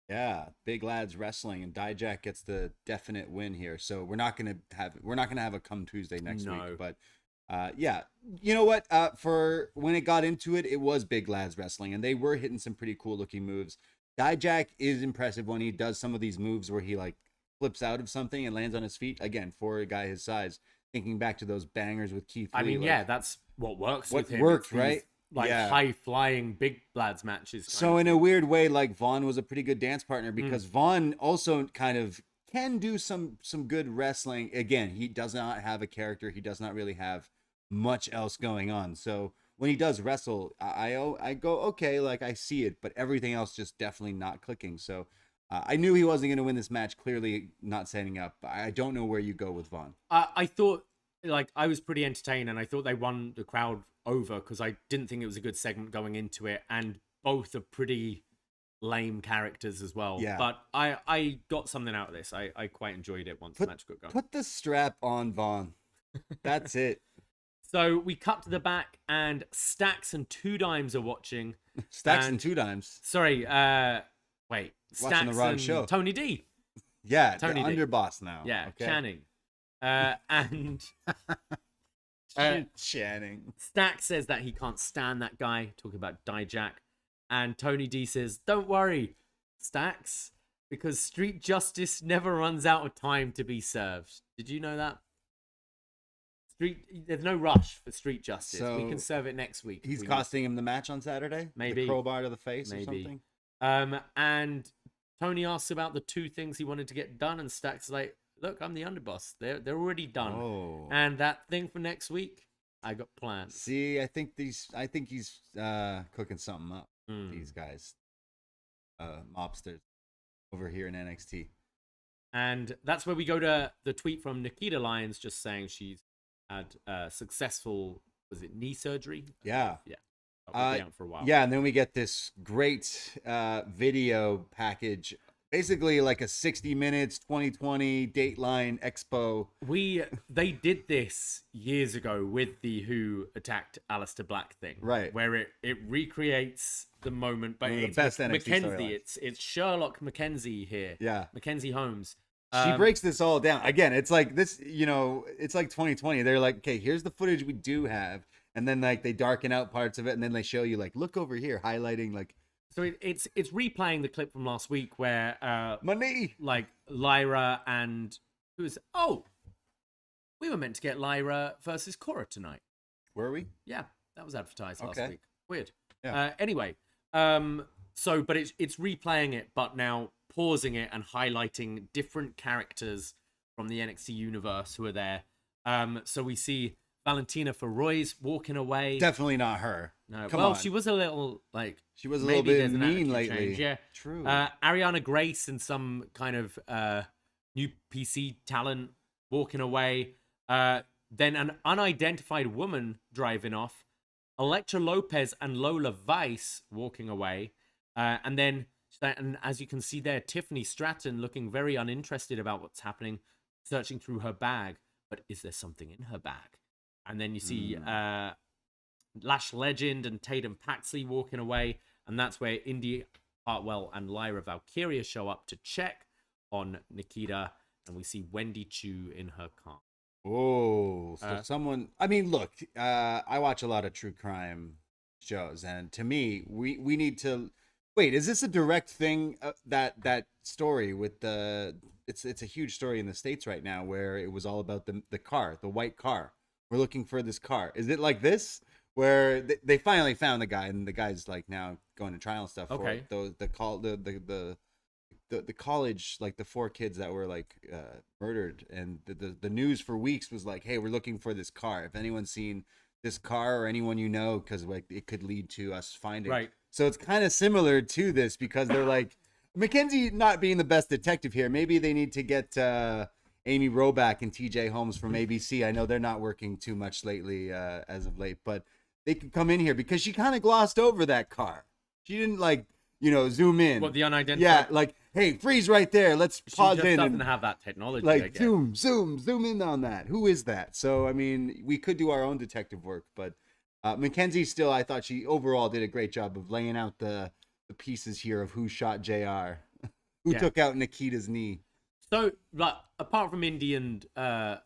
Yeah, big lads wrestling, and Dijak gets the definite win here. So we're not gonna have a come Tuesday next week, but yeah, you know what? For when it got into it, it was big lads wrestling, and they were hitting some pretty cool looking moves. Dijak is impressive when he does some of these moves where he flips out of something and lands on his feet. Again, for a guy his size, thinking back to those bangers with Keith Lee. I mean, that's what works with him. What worked, right? High flying big lads matches. So in a weird way, Vaughn was a pretty good dance partner, because Vaughn also kind of can do some good wrestling. Again, he does not have a character. He does not really have much else going on. So when he does wrestle, I go, okay, I see it, but everything else just definitely not clicking. So I knew he wasn't going to win this match. Clearly not setting up. I don't know where you go with Vaughn. I thought I was pretty entertained, and I thought they won the crowd over because I didn't think it was a good segment going into it, and both are pretty lame characters as well. Yeah. But I got something out of this. I quite enjoyed it once the match got going. Put the strap on Vaughn. That's it. So we cut to the back, and Stacks and Two Dimes are watching. Stacks and Two Dimes. Sorry, wait. Stacks watching the wrong and show. Tony D. Yeah, Tony the underboss now. Yeah, okay. Channing. And Channing. Stacks says that he can't stand that guy, talking about Dijak. And Tony D says, don't worry, Stacks, because street justice never runs out of time to be served. Did you know that? There's no rush for street justice. So we can serve it next week. He's costing him the match on Saturday? Maybe. The crowbar to the face or something? And Tony asks about the two things he wanted to get done, and Stacks is like, look, I'm the underboss. They're already done. Oh. And that thing for next week, I got plans. See, I think he's cooking something up. These guys, mobsters over here in NXT. And that's where we go to the tweet from Nikita Lyons, just saying she's had successful, was it knee surgery? Yeah. Yeah. I'll be out for a while. Yeah, and then we get this great video package, basically like a 60 minutes 2020 Dateline Expo. They did this years ago with the Who attacked Aleister Black thing, right? Where it recreates the moment, but the it's best NXT Mackenzie. It's Sherlock Mackenzie here. Yeah, Mackenzie Holmes. She breaks this all down. Again, it's like this, it's like 2020. They're like, okay, here's the footage we do have. And then they darken out parts of it. And then they show you look over here, highlighting So it's replaying the clip from last week where money, Lyra and we were meant to get Lyra versus Cora tonight. Were we? Yeah, that was advertised last week. Weird. Yeah. Anyway, but it's replaying it, but now pausing it and highlighting different characters from the NXT universe who are there. So we see Valentina Feroz walking away. Definitely not her. No, Come on. she was a little she was a little bit mean lately. Change. Yeah, true. Ariana Grace and some kind of new PC talent walking away. Then an unidentified woman driving off. Elektra Lopez and Lola Vice walking away, and then as you can see there, Tiffany Stratton looking very uninterested about what's happening, searching through her bag. But is there something in her bag? And then you see Lash Legend and Tatum Paxley walking away. And that's where Indi, Hartwell, and Lyra Valkyria show up to check on Nikita. And we see Wendy Chu in her car. Oh, so someone... I mean, look, I watch a lot of true crime shows. And to me, we need to... Wait, is this a direct thing, that story with the... It's a huge story in the States right now where it was all about the car, the white car. We're looking for this car. Is it like this? where they finally found the guy, and the guy's like now going to trial and stuff. Okay. For the college, like the 4 kids that were like murdered, and the news for weeks was like, hey, we're looking for this car. If anyone's seen this car or anyone you know, because like it could lead to us finding. Right. So it's kind of similar to this, because they're like, Mackenzie not being the best detective here. Maybe they need to get Amy Roback and TJ Holmes from ABC. I know they're not working too much lately as of late, but they could come in here because she kind of glossed over that car. She didn't like, zoom in. What, the unidentified? Yeah, like, hey, freeze right there. Let's pause in. She just doesn't have that technology. Like, zoom in on that. Who is that? So, I mean, we could do our own detective work, but Mackenzie still, I thought she overall did a great job of laying out the pieces here of who shot JR, who took out Nikita's knee. So, like, apart from Indi and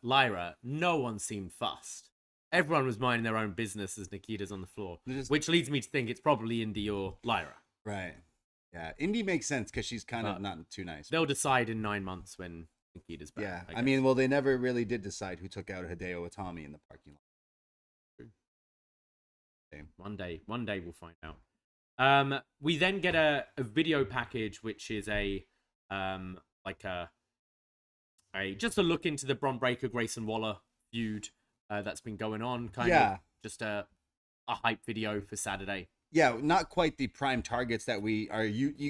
Lyra, no one seemed fussed. Everyone was minding their own business as Nikita's on the floor, which leads me to think it's probably Indi or Lyra. Right. Yeah. Indi makes sense because she's kind of not too nice. They'll decide in 9 months when Nikita's back. Yeah. I mean, well, they never really did decide who took out Hideo Itami in the parking lot. True. One day we'll find out. We then get a video package, which is just a look into the Bron Breakker Grayson Waller feud that's been going on. Kind of just a hype video for Saturday. Yeah, not quite the prime targets that we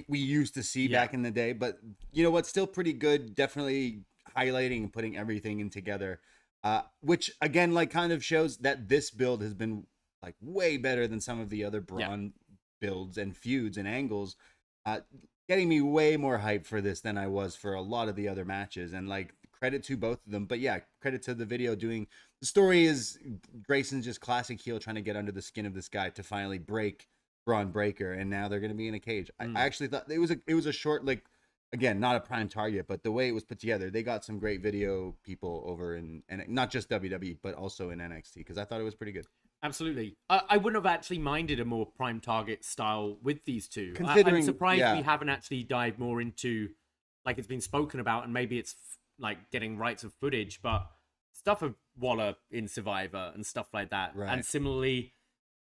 used to see back in the day, but you know what? Still pretty good. Definitely highlighting and putting everything in together, which again, like, kind of shows that this build has been like way better than some of the other Braun builds and feuds and angles. Getting me way more hype for this than I was for a lot of the other matches, and like, credit to both of them. But yeah, credit to the video doing the story is Grayson's just classic heel trying to get under the skin of this guy to finally break Bron Breakker, and now they're going to be in a cage. I actually thought it was a short, like, again, not a prime target, but the way it was put together, they got some great video people over and not just WWE, but also in NXT, because I thought it was pretty good. Absolutely. I wouldn't have actually minded a more prime target style with these two. I'm surprised we haven't actually dived more into, like, it's been spoken about, and maybe it's like getting rights of footage, but stuff of Waller in Survivor and stuff like that. Right. And similarly,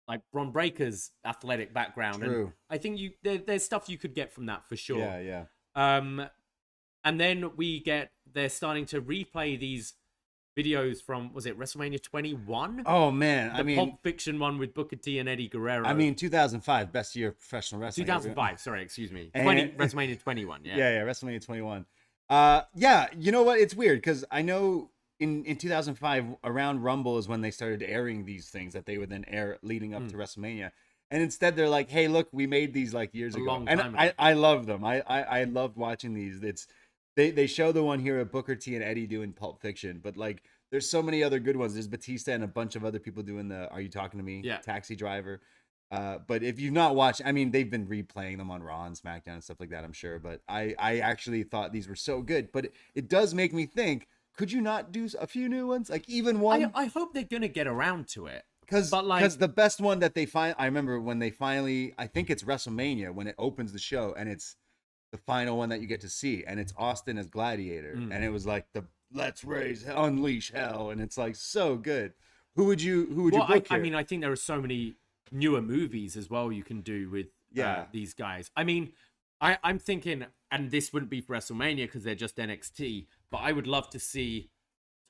like Bron Breakker's athletic background. True. And I think there's stuff you could get from that for sure. Yeah. And then they're starting to replay these videos from, was it WrestleMania 21? Oh man, I mean, Pulp Fiction one with Booker T and Eddie Guerrero. I mean, 2005, best year of professional wrestling. 2005, sorry, excuse me. And, WrestleMania 21, yeah. Yeah, WrestleMania 21. Yeah, you know what? It's weird because I know in 2005, around Rumble is when they started airing these things that they would then air leading up to WrestleMania. And instead they're like, hey, look, we made these like years ago. Long and time ago. I love them. I loved watching these. They show the one here of Booker T and Eddie doing Pulp Fiction, but like there's so many other good ones. There's Batista and a bunch of other people doing the Are You Talking to Me? Yeah. Taxi Driver. But if you've not watched, I mean, they've been replaying them on Raw and SmackDown and stuff like that, I'm sure. But I actually thought these were so good. But it does make me think, could you not do a few new ones? Like even one? I hope they're going to get around to it. Because the best one that they find, I remember when they finally, I think it's WrestleMania when it opens the show, and it's the final one that you get to see, and it's Austin as Gladiator, and it was like the Let's Unleash Hell, and it's like so good. Who would you book here? I mean, I think there are so many newer movies as well you can do with these guys. I mean, I'm thinking, and this wouldn't be for WrestleMania because they're just NXT, but I would love to see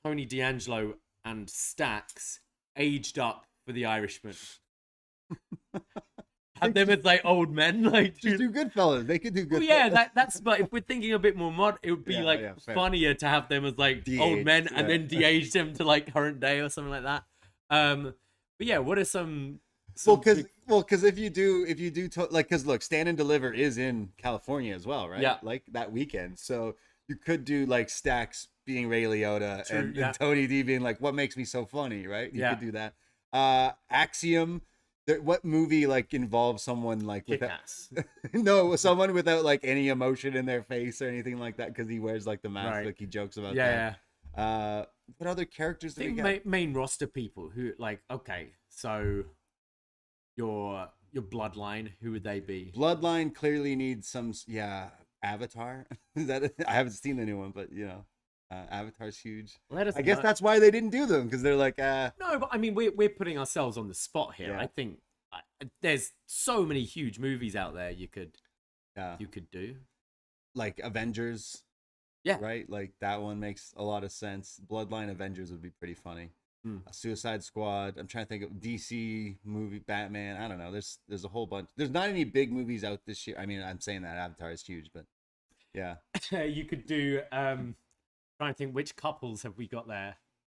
Tony D'Angelo and Stax aged up for the Irishman. Have them as like old men, like just do Goodfellas. They could do Goodfellas. Well, yeah, that's. But if we're thinking a bit more modern, it would be funnier to have them as like de-aged, old men and then de-age them to like current day or something like that. But yeah, what are some? Because if you do, because look, Stand and Deliver is in California as well, right? Yeah, like that weekend. So you could do like Stax being Ray Liotta and Tony D being like, "What makes me so funny?" Right? You could do that. Axiom. What movie like involves someone like Kick-Ass. someone without like any emotion in their face or anything like that because he wears like the mask, like he jokes about that. Yeah. What other characters do we got? Main roster people who like, okay, so your bloodline, who would they be? Bloodline clearly needs some Avatar. Is that I haven't seen the new one, but you know. Avatar's huge. I guess that's why they didn't do them, because they're like, No, but I mean, we're putting ourselves on the spot here. Yeah. I think there's so many huge movies out there you could do. Like Avengers. Yeah. Right? Like that one makes a lot of sense. Bloodline Avengers would be pretty funny. Suicide Squad. I'm trying to think of DC movie, Batman. I don't know. There's a whole bunch. There's not any big movies out this year. I mean, I'm saying that Avatar is huge, but yeah. You could do trying to think, which couples have we got there?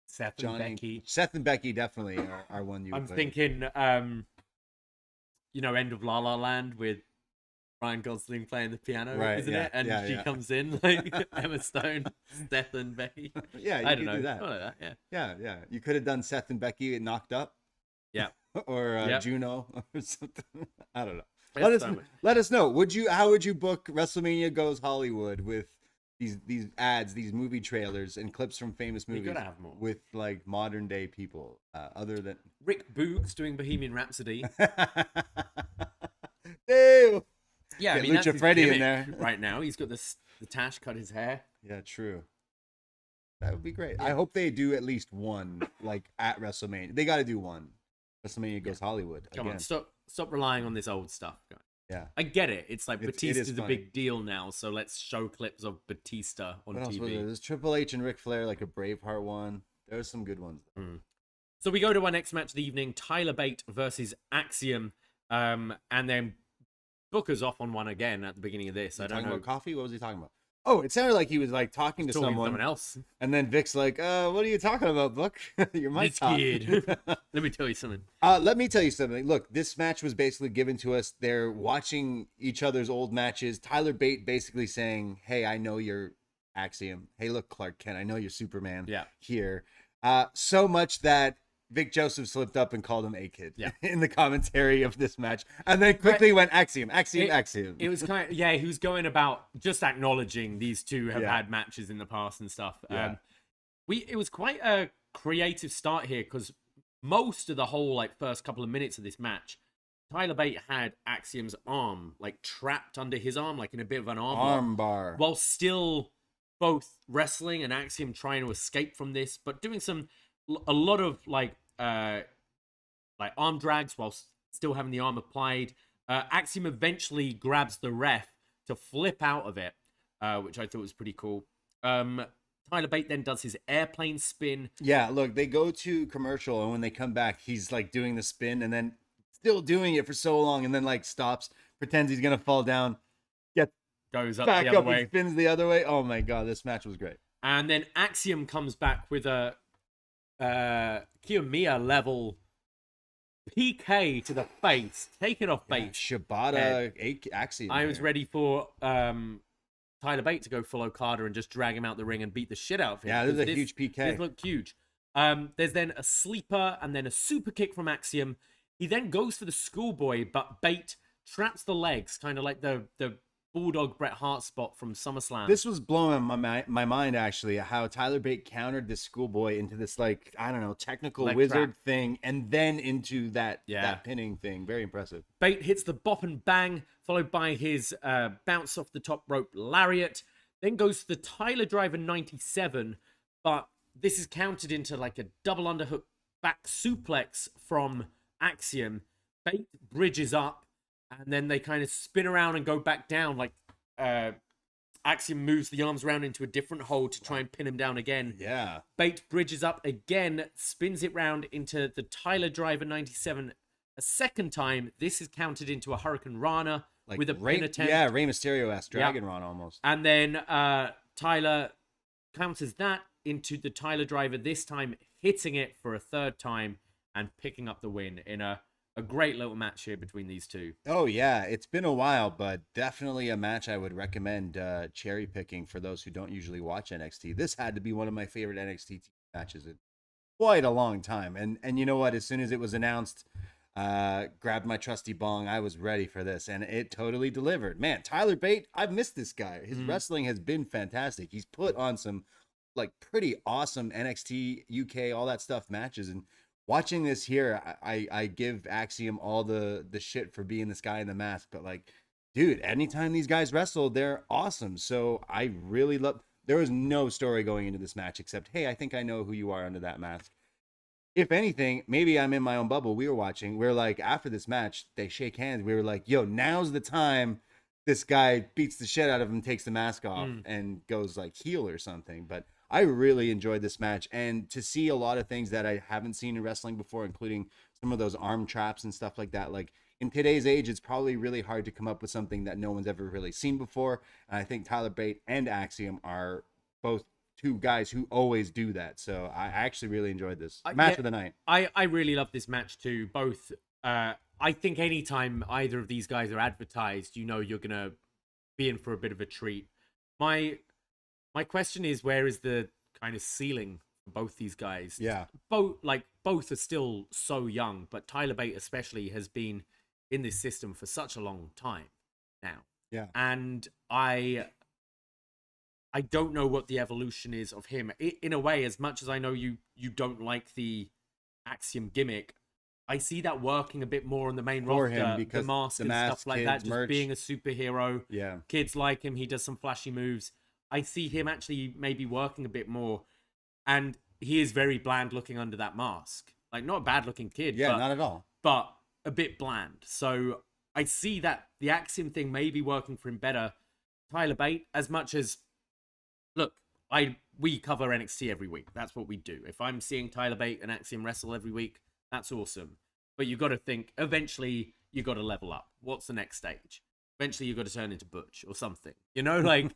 Seth and Becky. Seth and Becky definitely are one you would I'm thinking end of La La Land with Ryan Gosling playing the piano, right, isn't yeah, it? And yeah, she comes in like Emma Stone, Seth and Becky. Yeah, I don't know. Do that. Like that, Yeah. You could have done Seth and Becky Knocked Up. Yeah. or Juno or something. I don't know. Let us know. How would you book WrestleMania Goes Hollywood with these ads, these movie trailers, and clips from famous movies? You gotta have more with like modern day people, other than Rick Boogs doing Bohemian Rhapsody. Ew. Yeah, I mean, Lucha Freddy in there right now. He's got the tash, cut his hair. Yeah, true. That would be great. Yeah. I hope they do at least one, like at WrestleMania. They got to do one. WrestleMania Goes Hollywood. Come on, stop relying on this old stuff, guys. Yeah, I get it. It's like Batista's a big deal now, so let's show clips of Batista on TV. There's Triple H and Ric Flair, like a Braveheart one. There's some good ones. So we go to our next match of the evening: Tyler Bate versus Axiom, and then Booker's off on one again at the beginning of this. I don't know. About coffee? What was he talking about? Oh, it sounded like he was like talking to someone else. And then Vic's like, what are you talking about, Book? You're my kid. Let me tell you something. Let me tell you something. Look, this match was basically given to us. They're watching each other's old matches. Tyler Bate basically saying, hey, I know you're Axiom. Hey, look, Clark Kent, I know you're Superman here. So much that Vic Joseph slipped up and called him a kid in the commentary of this match, and then quickly went Axiom. It was kind of, he was going about just acknowledging these two have had matches in the past and stuff. It was quite a creative start here, because most of the whole like first couple of minutes of this match, Tyler Bate had Axiom's arm like trapped under his arm, like in a bit of an arm bar, while still both wrestling and Axiom trying to escape from this, but doing a lot of like arm drags while still having the arm applied. Axiom eventually grabs the ref to flip out of it, which I thought was pretty cool. Tyler Bate then does his airplane spin. Yeah, look, they go to commercial, and when they come back, he's like doing the spin and then still doing it for so long, and then like stops, pretends he's gonna fall down, goes up back the other up way, and spins the other way. Oh my god, this match was great. And then Axiom comes back with a Kiyomiya level PK to the face, taking off Bate. Shibata Axiom. I was ready for Tyler Bate to go full Okada and just drag him out the ring and beat the shit out of him. Yeah, this is a huge PK. This looked huge. There's then a sleeper and then a super kick from Axiom. He then goes for the schoolboy, but Bate traps the legs, kind of like the Bulldog Bret Hart spot from SummerSlam. This was blowing my mind, actually, how Tyler Bate countered this schoolboy into this, like, I don't know, technical leg wizard trap thing, and then into that pinning thing. Very impressive. Bate hits the bop and bang, followed by his bounce off the top rope lariat, then goes to the Tyler Driver 97, but this is countered into like a double underhook back suplex from Axiom. Bate bridges up, and then they kind of spin around and go back down. Like Axiom moves the arms around into a different hold to try and pin him down again. Yeah. Bate bridges up again, spins it round into the Tyler Driver 97 a second time. This is counted into a Hurricane Rana with a pin attempt. Yeah, Rey Mysterio-esque Dragon Rana almost. And then Tyler counters that into the Tyler Driver, this time hitting it for a third time and picking up the win in a great little match here between these two. Oh, yeah. It's been a while, but definitely a match I would recommend cherry picking for those who don't usually watch NXT. This had to be one of my favorite NXT matches in quite a long time. And you know what? As soon as it was announced, grabbed my trusty bong. I was ready for this, and it totally delivered. Man, Tyler Bate, I've missed this guy. His wrestling has been fantastic. He's put on some like pretty awesome NXT UK, all that stuff matches, and watching this here, I give Axiom all the shit for being this guy in the mask, but like, dude, anytime these guys wrestle, they're awesome. So I really love there was no story going into this match except, hey, I think I know who you are under that mask. If anything, maybe I'm in my own bubble. We were watching. We're like, after this match, they shake hands. We were like, yo, now's the time this guy beats the shit out of him, takes the mask off, and goes like heel or something. But I really enjoyed this match. And to see a lot of things that I haven't seen in wrestling before, including some of those arm traps and stuff like that. Like, in today's age, it's probably really hard to come up with something that no one's ever really seen before. And I think Tyler Bate and Axiom are both two guys who always do that. So I actually really enjoyed this match of the night. I really love this match too. Both, I think anytime either of these guys are advertised, you know you're gonna be in for a bit of a treat. My question is, where is the kind of ceiling for both these guys? Yeah, both are still so young, but Tyler Bate especially has been in this system for such a long time now. Yeah, and I don't know what the evolution is of him. In a way, as much as I know you don't like the Axiom gimmick, I see that working a bit more on the main roster. him, because the mask and stuff like that, just being a superhero. Yeah, kids like him. He does some flashy moves. I see him actually maybe working a bit more, and he is very bland looking under that mask. Like, not a bad looking kid. Yeah, not at all. But a bit bland. So I see that the Axiom thing may be working for him better. Tyler Bate, as much as, look, we cover NXT every week. That's what we do. If I'm seeing Tyler Bate and Axiom wrestle every week, that's awesome. But you got to think, eventually you got to level up. What's the next stage? Eventually you got to turn into Butch or something. You know, like,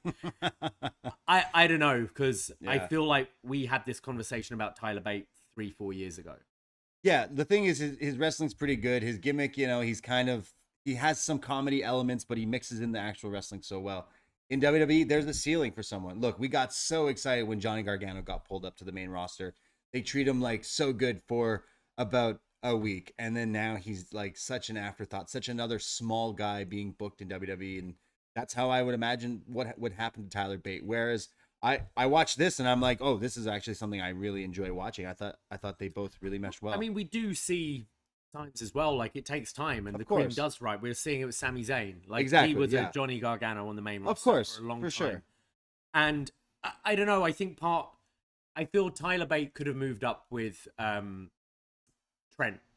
I don't know, because I feel like we had this conversation about Tyler Bate 3-4 years ago. Yeah, the thing is, his wrestling's pretty good. His gimmick, you know, he has some comedy elements, but he mixes in the actual wrestling so well. In WWE, there's a ceiling for someone. Look, we got so excited when Johnny Gargano got pulled up to the main roster. They treat him like so good for about a week, and then now he's like such an afterthought, such another small guy being booked in WWE, and that's how I would imagine what would happen to Tyler Bate. Whereas I watched this and I'm like, oh, this is actually something I really enjoy watching. I thought they both really meshed well. I mean, we do see times as well, like, it takes time, and the cream does right. We're seeing it with Sami Zayn. Like, he was a Johnny Gargano on the main roster for a long time. Sure. And I don't know, I feel Tyler Bate could have moved up with Trent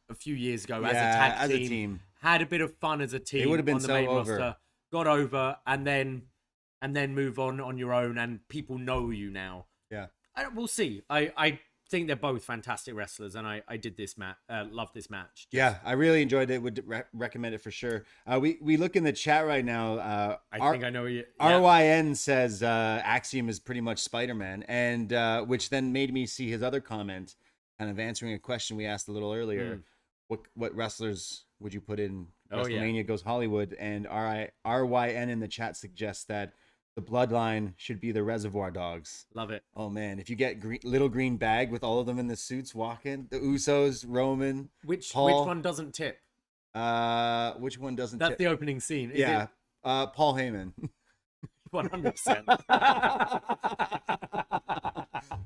a few years ago as a tag team. Had a bit of fun as a team. It would have been on the main roster, got over, and then move on your own, and people know you now. Yeah, we'll see. I think they're both fantastic wrestlers, and I did this match. Love this match. Yeah, I really enjoyed it. Would recommend it for sure. We look in the chat right now. I think I know you. RYN says Axiom is pretty much Spider-Man, and which then made me see his other comment, kind of answering a question we asked a little earlier. What wrestlers would you put in WrestleMania Goes Hollywood? And RYN in the chat suggests that the Bloodline should be the Reservoir Dogs. Love it. Oh man, if you get little green bag with all of them in the suits walking, the Usos, Roman, Paul. Which one doesn't tip? Which one doesn't? That's the opening scene. Yeah, Paul Heyman. 100%.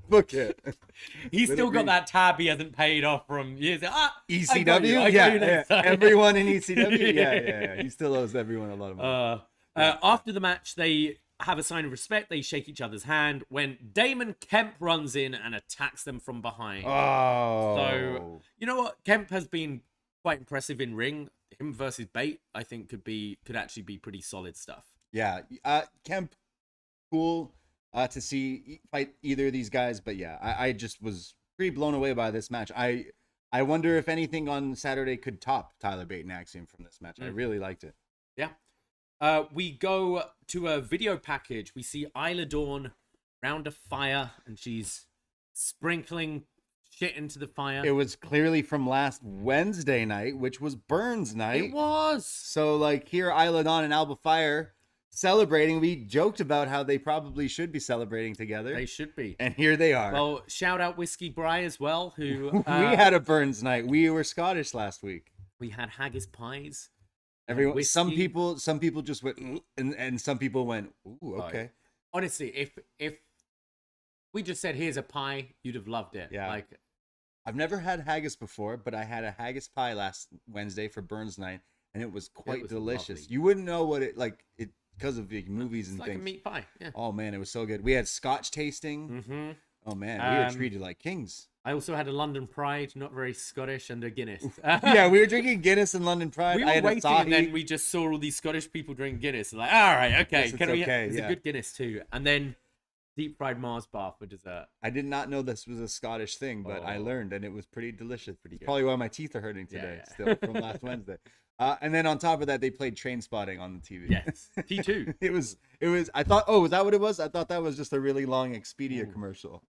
Book it. He's still got that tab he hasn't paid off from years. ECW? Yeah. Everyone in ECW? Yeah. He still owes everyone a lot of money. After the match, they have a sign of respect. They shake each other's hand when Damon Kemp runs in and attacks them from behind. Oh. So, you know what? Kemp has been quite impressive in ring. Him versus Bate, I think, could actually be pretty solid stuff. Yeah. Kemp, cool to see fight either of these guys. But yeah, I just was pretty blown away by this match. I wonder if anything on Saturday could top Tyler Bate and Axiom from this match. I really liked it. Yeah. We go to a video package. We see Isla Dawn round a fire, and she's sprinkling shit into the fire. It was clearly from last Wednesday night, which was Burns night. It was. So, like, here, Isla Dawn and Alba Fire celebrating. We joked about how they probably should be celebrating together. They should be. And here they are. Well, shout out Whiskey Bry as well, who... we had a Burns night. We were Scottish last week. We had haggis pies. Everyone, some people just went, and some people went, ooh, okay. Honestly, if we just said, here's a pie, you'd have loved it. Yeah. Like, I've never had haggis before, but I had a haggis pie last Wednesday for Burns night, and it was quite delicious. Lovely. You wouldn't know what it because of the movies and like things. A meat pie. Yeah. Oh man, it was so good. We had Scotch tasting. Mm-hmm. Oh man, we were treated like kings. I also had a London Pride, not very Scottish, and a Guinness. Yeah, we were drinking Guinness in London Pride. We were waiting, and then we just saw all these Scottish people drink Guinness. Like, all right, okay, can we? It's a good Guinness too. And then deep fried Mars bar for dessert. I did not know this was a Scottish thing, but I learned, and it was pretty delicious. Probably why my teeth are hurting today, still from last Wednesday. And then on top of that, they played Train Spotting on the TV. Yes, T2. It was. I thought, oh, was that what it was? I thought that was just a really long Expedia commercial.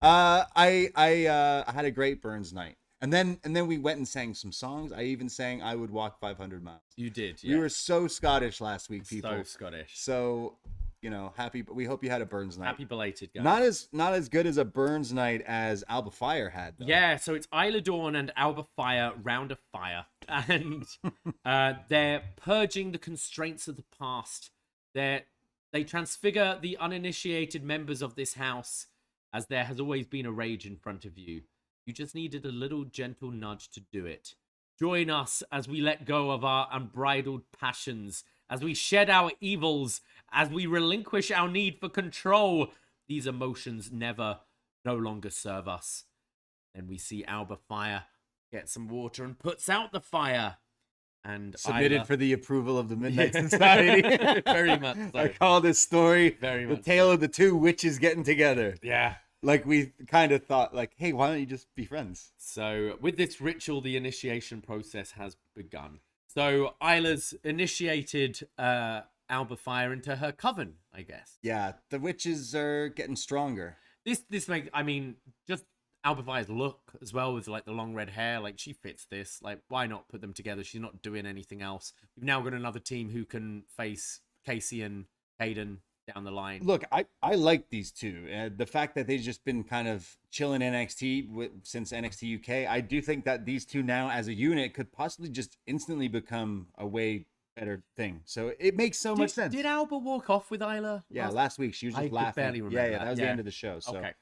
I had a great Burns night, and then we went and sang some songs. I even sang "I Would Walk 500 Miles." You did. We were so Scottish last week, people. So Scottish. So, happy. We hope you had a Burns night. Happy belated, guys. Not as good as a Burns night as Alba Fire had, though. Yeah, so it's Isla Dawn and Alba Fire round a fire, and they're purging the constraints of the past. They transfigure the uninitiated members of this house, as there has always been a rage in front of you. You just needed a little gentle nudge to do it. Join us as we let go of our unbridled passions, as we shed our evils, as we relinquish our need for control. These emotions no longer serve us. Then we see Alba Fire get some water and puts out the fire. And submitted for the approval of the Midnight Society. Very much so. I call this story the tale of the two witches getting together. Yeah. Like we kind of thought, like, hey, why don't you just be friends? So with this ritual, the initiation process has begun. So Isla's initiated Alba Fire into her coven, I guess. Yeah, the witches are getting stronger. This makes, I mean, just Alba Fire's look as well, with like the long red hair, like she fits this. Like, why not put them together? She's not doing anything else. We've now got another team who can face Casey and Hayden down the line. Look, I like these two. The fact that they've just been kind of chilling NXT since NXT UK, I do think that these two now as a unit could possibly just instantly become a way better thing. So it makes so much sense. Did Alba walk off with Isla? Yeah, last week she was just laughing. I barely remember. Yeah, that was the end of the show. So okay.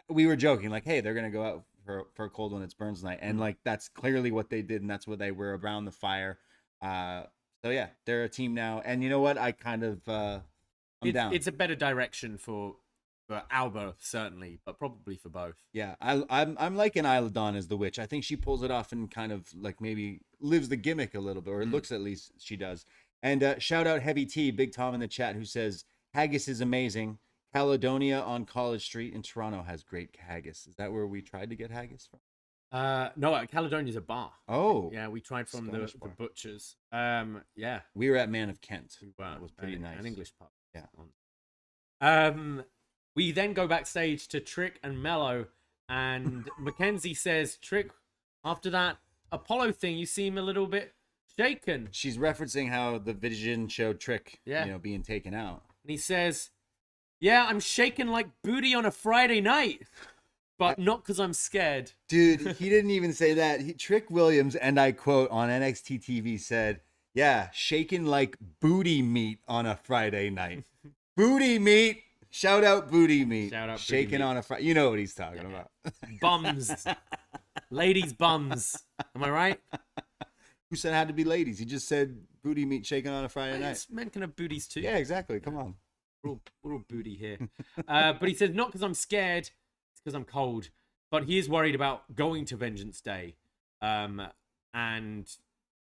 We were joking, like, hey, they're gonna go out for a cold one. It's Burns night, and like that's clearly what they did, and that's what they were around the fire. So yeah, they're a team now, and you know what? I kind of I'm down. It's a better direction for Alba certainly, but probably for both. Yeah, I'm liking Isla Dawn as the witch. I think she pulls it off and kind of like maybe lives the gimmick a little bit, or it looks at least she does. And shout out Heavy T, Big Tom in the chat, who says haggis is amazing. Caledonia on College Street in Toronto has great haggis. Is that where we tried to get haggis from? No, Caledonia's a bar. Oh. Yeah, we tried from the butchers. Yeah. We were at Man of Kent. That was pretty nice. An English pub. Yeah. We then go backstage to Trick and Mello, and Mackenzie says, Trick, after that Apollo thing, you seem a little bit shaken. She's referencing how the Vision showed Trick, being taken out. And he says, yeah, I'm shaking like booty on a Friday night, but not because I'm scared. Dude, he didn't even say that. Trick Williams, and I quote, on NXT TV said, yeah, shaking like booty meat on a Friday night. Booty meat. Shout out booty meat. Shout out shaking booty on a Friday. You know what he's talking about. Bums. Ladies' bums. Am I right? Who said it had to be ladies? He just said booty meat shaking on a Friday night. Men can have booties too. Yeah, exactly. Come on. We're all booty here. But he says, not because I'm scared, it's because I'm cold. But he is worried about going to Vengeance Day. And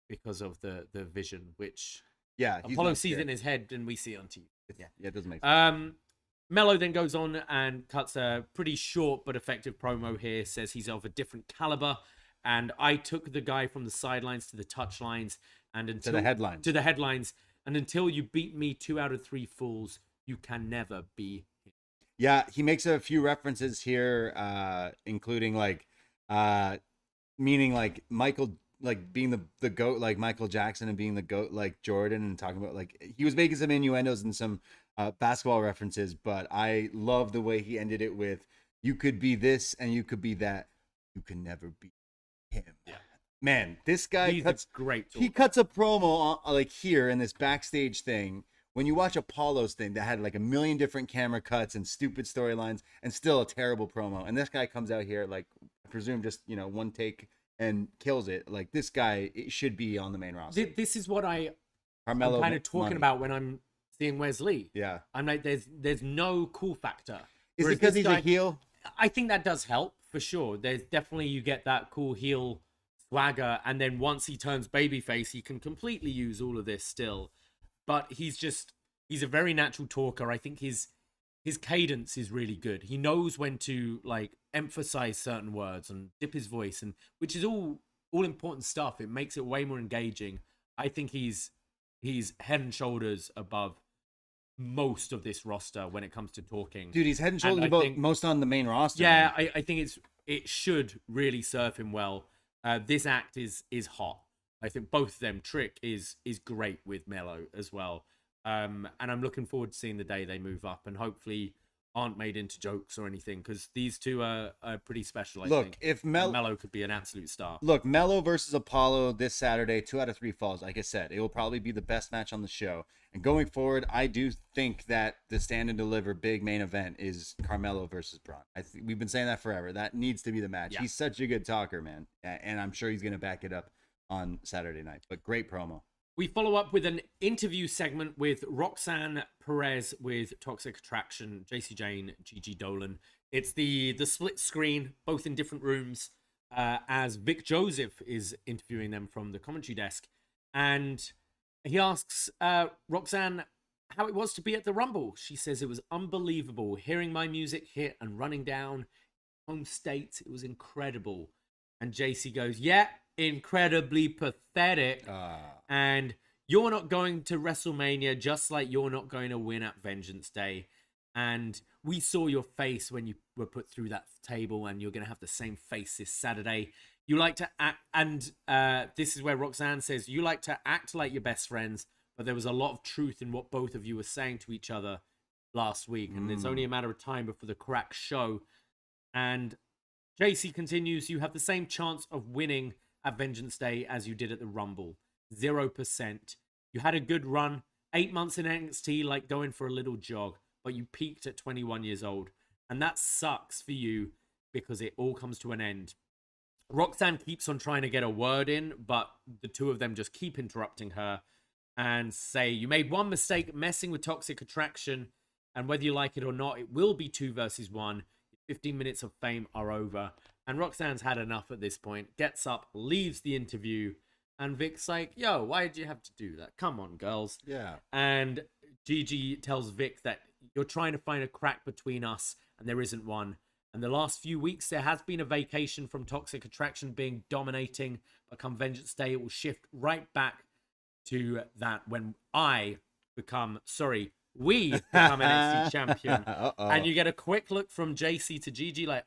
because of the Vision, which Apollo sees in his head and we see it on TV. Yeah, it doesn't make sense. Mello then goes on and cuts a pretty short but effective promo here, says he's of a different caliber. And I took the guy from the sidelines to the touch lines and to the headlines. And until you beat me 2 out of 3 falls, you can never be him. Yeah, he makes a few references here, including meaning like Michael, like being the GOAT, like Michael Jackson, and being the GOAT, like Jordan, and talking about like he was making some innuendos and some basketball references. But I love the way he ended it with, "You could be this and you could be that. You can never be him." Yeah. Man, this guy great. He cuts a promo like here in this backstage thing. When you watch Apollo's thing that had like a million different camera cuts and stupid storylines and still a terrible promo, and this guy comes out here like I presume just one take and kills it. Like this guy, it should be on the main roster. This is what I I'm kind of talking about when I'm seeing Wes Lee. Yeah. I'm like, there's no cool factor. Is it because he's a heel? I think that does help for sure. There's definitely, you get that cool heel swagger, and then once he turns babyface, he can completely use all of this still. But he's a very natural talker. I think his cadence is really good. He knows when to like emphasize certain words and dip his voice, and which is all important stuff. It makes it way more engaging. I think he's head and shoulders above most of this roster when it comes to talking. Dude, he's head and shoulders above most on the main roster. Yeah, I think it should really serve him well. This act is hot. I think both of them. Trick is great with Mello as well. And I'm looking forward to seeing the day they move up and hopefully aren't made into jokes or anything, because these two are pretty special. I think if Mello could be an absolute star. Look, Mello versus Apollo this Saturday, 2 out of 3 falls. Like I said, it will probably be the best match on the show. And going forward, I do think that the stand and deliver big main event is Carmelo versus Braun. We've been saying that forever. That needs to be the match. Yeah. He's such a good talker, man. And I'm sure he's going to back it up on Saturday night. But great promo. We follow up with an interview segment with Roxanne Perez with Toxic Attraction, JC Jane, Gigi Dolan. It's the split screen, both in different rooms, as Vic Joseph is interviewing them from the commentary desk. And he asks Roxanne how it was to be at the Rumble. She says it was unbelievable. Hearing my music hit and running down home state, it was incredible. And JC goes, yeah, incredibly pathetic. And you're not going to WrestleMania, just like you're not going to win at Vengeance Day. And we saw your face when you were put through that table, and you're going to have the same face this Saturday. You like to act, and this is where Roxanne says, you like to act like your best friends, but there was a lot of truth in what both of you were saying to each other last week. And it's only a matter of time before the crack show. And JC continues, you have the same chance of winning at Vengeance Day as you did at the Rumble. 0%. You had a good run. 8 months in NXT, like going for a little jog, but you peaked at 21 years old. And that sucks for you because it all comes to an end. Roxanne keeps on trying to get a word in, but the two of them just keep interrupting her and say, you made one mistake messing with Toxic Attraction, and whether you like it or not, it will be 2 versus 1. 15 minutes of fame are over. And Roxanne's had enough at this point, gets up, leaves the interview, and Vic's like, yo, why did you have to do that? Come on, girls. Yeah. And Gigi tells Vic that you're trying to find a crack between us, and there isn't one. And the last few weeks, there has been a vacation from Toxic Attraction being dominating, but come Vengeance Day, it will shift right back to that when we become NXT champion. And you get a quick look from JC to Gigi like,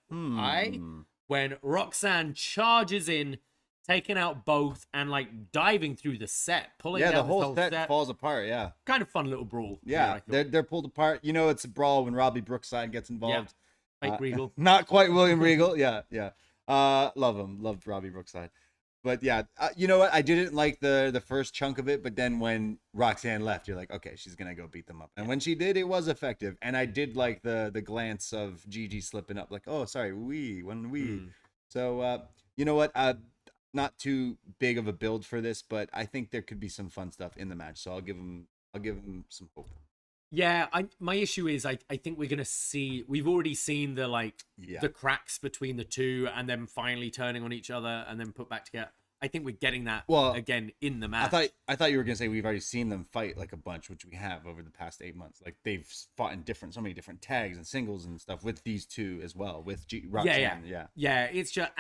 when Roxanne charges in, taking out both and like diving through the set, pulling down the whole set falls apart. Yeah, kind of fun little brawl. Yeah, they're pulled apart. You know, it's a brawl when Robbie Brookside gets involved. Fake Regal, not quite William Regal. Yeah. Love him, loved Robbie Brookside. But yeah, you know what? I didn't like the first chunk of it, but then when Roxanne left, you're like, okay, she's gonna go beat them up. And when she did, it was effective. And I did like the glance of Gigi slipping up, like, oh, sorry, So you know what? Not too big of a build for this, but I think there could be some fun stuff in the match. So I'll give him some hope. Yeah, my issue is I think we're gonna see. We've already seen the cracks between the two, and them finally turning on each other, and then put back together. I think we're getting that again in the match. I thought you were gonna say we've already seen them fight like a bunch, which we have over the past 8 months. Like they've fought in so many different tags and singles and stuff with these two as well. With Roxanne, yeah. It's just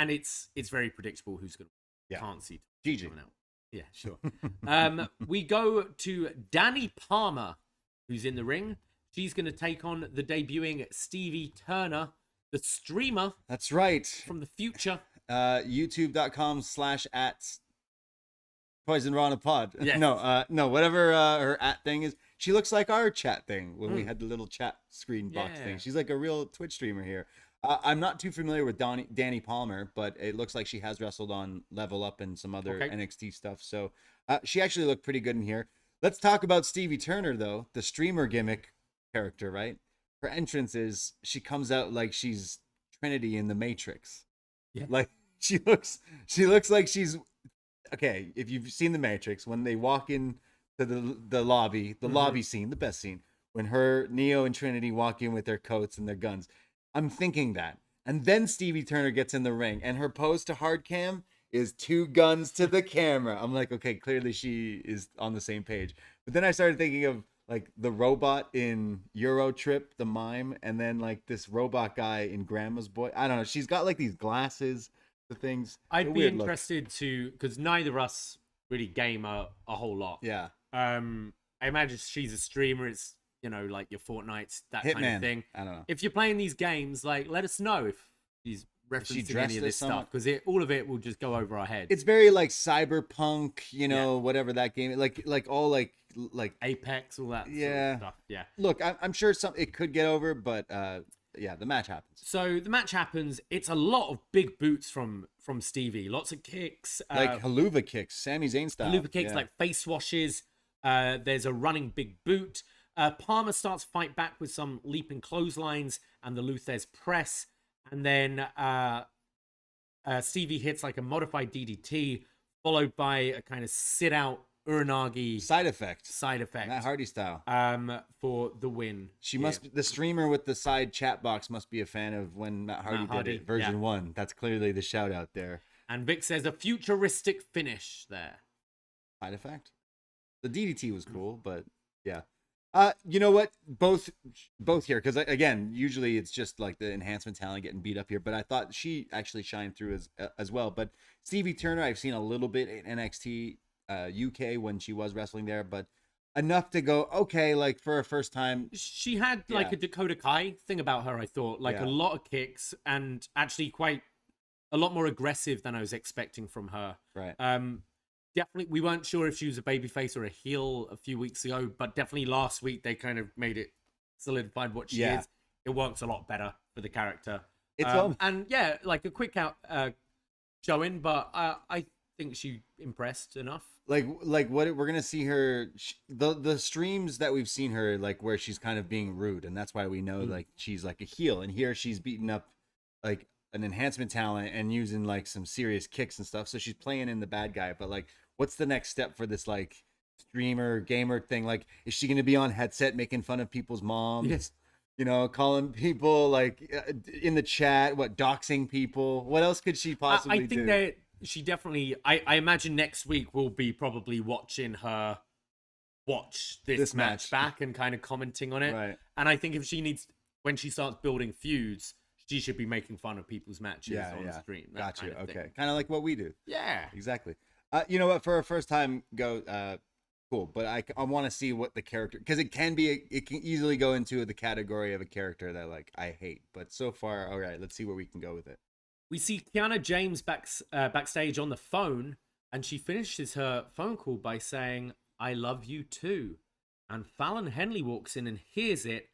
it's very predictable who's gonna. Can't see Gigi coming out. Yeah, sure. We go to Dani Palmer, who's in the ring. She's going to take on the debuting Stevie Turner, the streamer. That's right. From the future. YouTube.com/@PoisonRanaPod. Yes. No, whatever her @ thing is. She looks like our chat thing when we had the little chat screen box thing. She's like a real Twitch streamer here. I'm not too familiar with Dani Palmer, but it looks like she has wrestled on Level Up and some other NXT stuff. So she actually looked pretty good in here. Let's talk about Stevie Turner, though, the streamer gimmick character, right? Her entrance is she comes out like she's Trinity in the Matrix. Yeah. Like she looks like she's okay. If you've seen the Matrix, when they walk in to the lobby, lobby scene, the best scene, when her, Neo, and Trinity walk in with their coats and their guns. I'm thinking that. And then Stevie Turner gets in the ring, and her pose to hard cam is 2 guns to the camera. I'm like, okay, clearly she is on the same page. But then I started thinking of like the robot in Euro Trip, the mime, and then like this robot guy in Grandma's Boy. I don't know. She's got like these glasses, the things. I'd be interested to, because neither of us really game a whole lot. Yeah. I imagine she's a streamer. It's, you know, like your Fortnites, that Hitman. kind of thing. I don't know. If you're playing these games, like, let us know if she's referencing any of this stuff, because all of it will just go over our heads. It's very like cyberpunk, you know, whatever that game, like all like Apex, all that sort of stuff. Yeah. Look, I'm sure it could get over, but yeah, the match happens. So the match happens. It's a lot of big boots from Stevie. Lots of kicks, like haluva kicks, Sami Zayn style. Haluva kicks, like face washes. There's a running big boot. Palmer starts fight back with some leaping clotheslines and the Luthez press. And then Stevie hits like a modified DDT, followed by a kind of sit-out Uranagi side effect, Matt Hardy style, for the win. She must, the streamer with the side chat box must be a fan of when Matt Hardy did it, version 1. That's clearly the shout out there. And Vic says a futuristic finish there. Side effect. The DDT was cool, but yeah. You know what? Both here, because again, usually it's just like the enhancement talent getting beat up here, but I thought she actually shined through as well. But Stevie Turner, I've seen a little bit in NXT UK when she was wrestling there, but enough to go, okay, like for her first time. She had like a Dakota Kai thing about her, I thought, like a lot of kicks and actually quite a lot more aggressive than I was expecting from her. Right. Definitely, we weren't sure if she was a babyface or a heel a few weeks ago, but definitely last week they kind of made it solidified what she is. It works a lot better for the character. It's and yeah, like a quick out showing, but I think she impressed enough. Like what we're gonna see her the streams that we've seen her, like where she's kind of being rude, and that's why we know like she's like a heel, and here she's beating up like an enhancement talent and using like some serious kicks and stuff, so she's playing in the bad guy. But like, what's the next step for this like streamer gamer thing? Like, is she gonna be on headset making fun of people's moms? Yes. You know, calling people like in the chat, doxing people? What else could she possibly do? I think that she definitely, I imagine next week we'll be probably watching her watch this match back and kind of commenting on it. Right. And I think if she needs, when she starts building feuds, she should be making fun of people's matches on stream. Got you. Okay. Kind of like what we do. Yeah. Exactly. You know what? For a first time go, cool. But I want to see what the character, because it can easily go into the category of a character that like I hate. But so far, all right. Let's see where we can go with it. We see Kiana James backstage on the phone, and she finishes her phone call by saying, "I love you too." And Fallon Henley walks in and hears it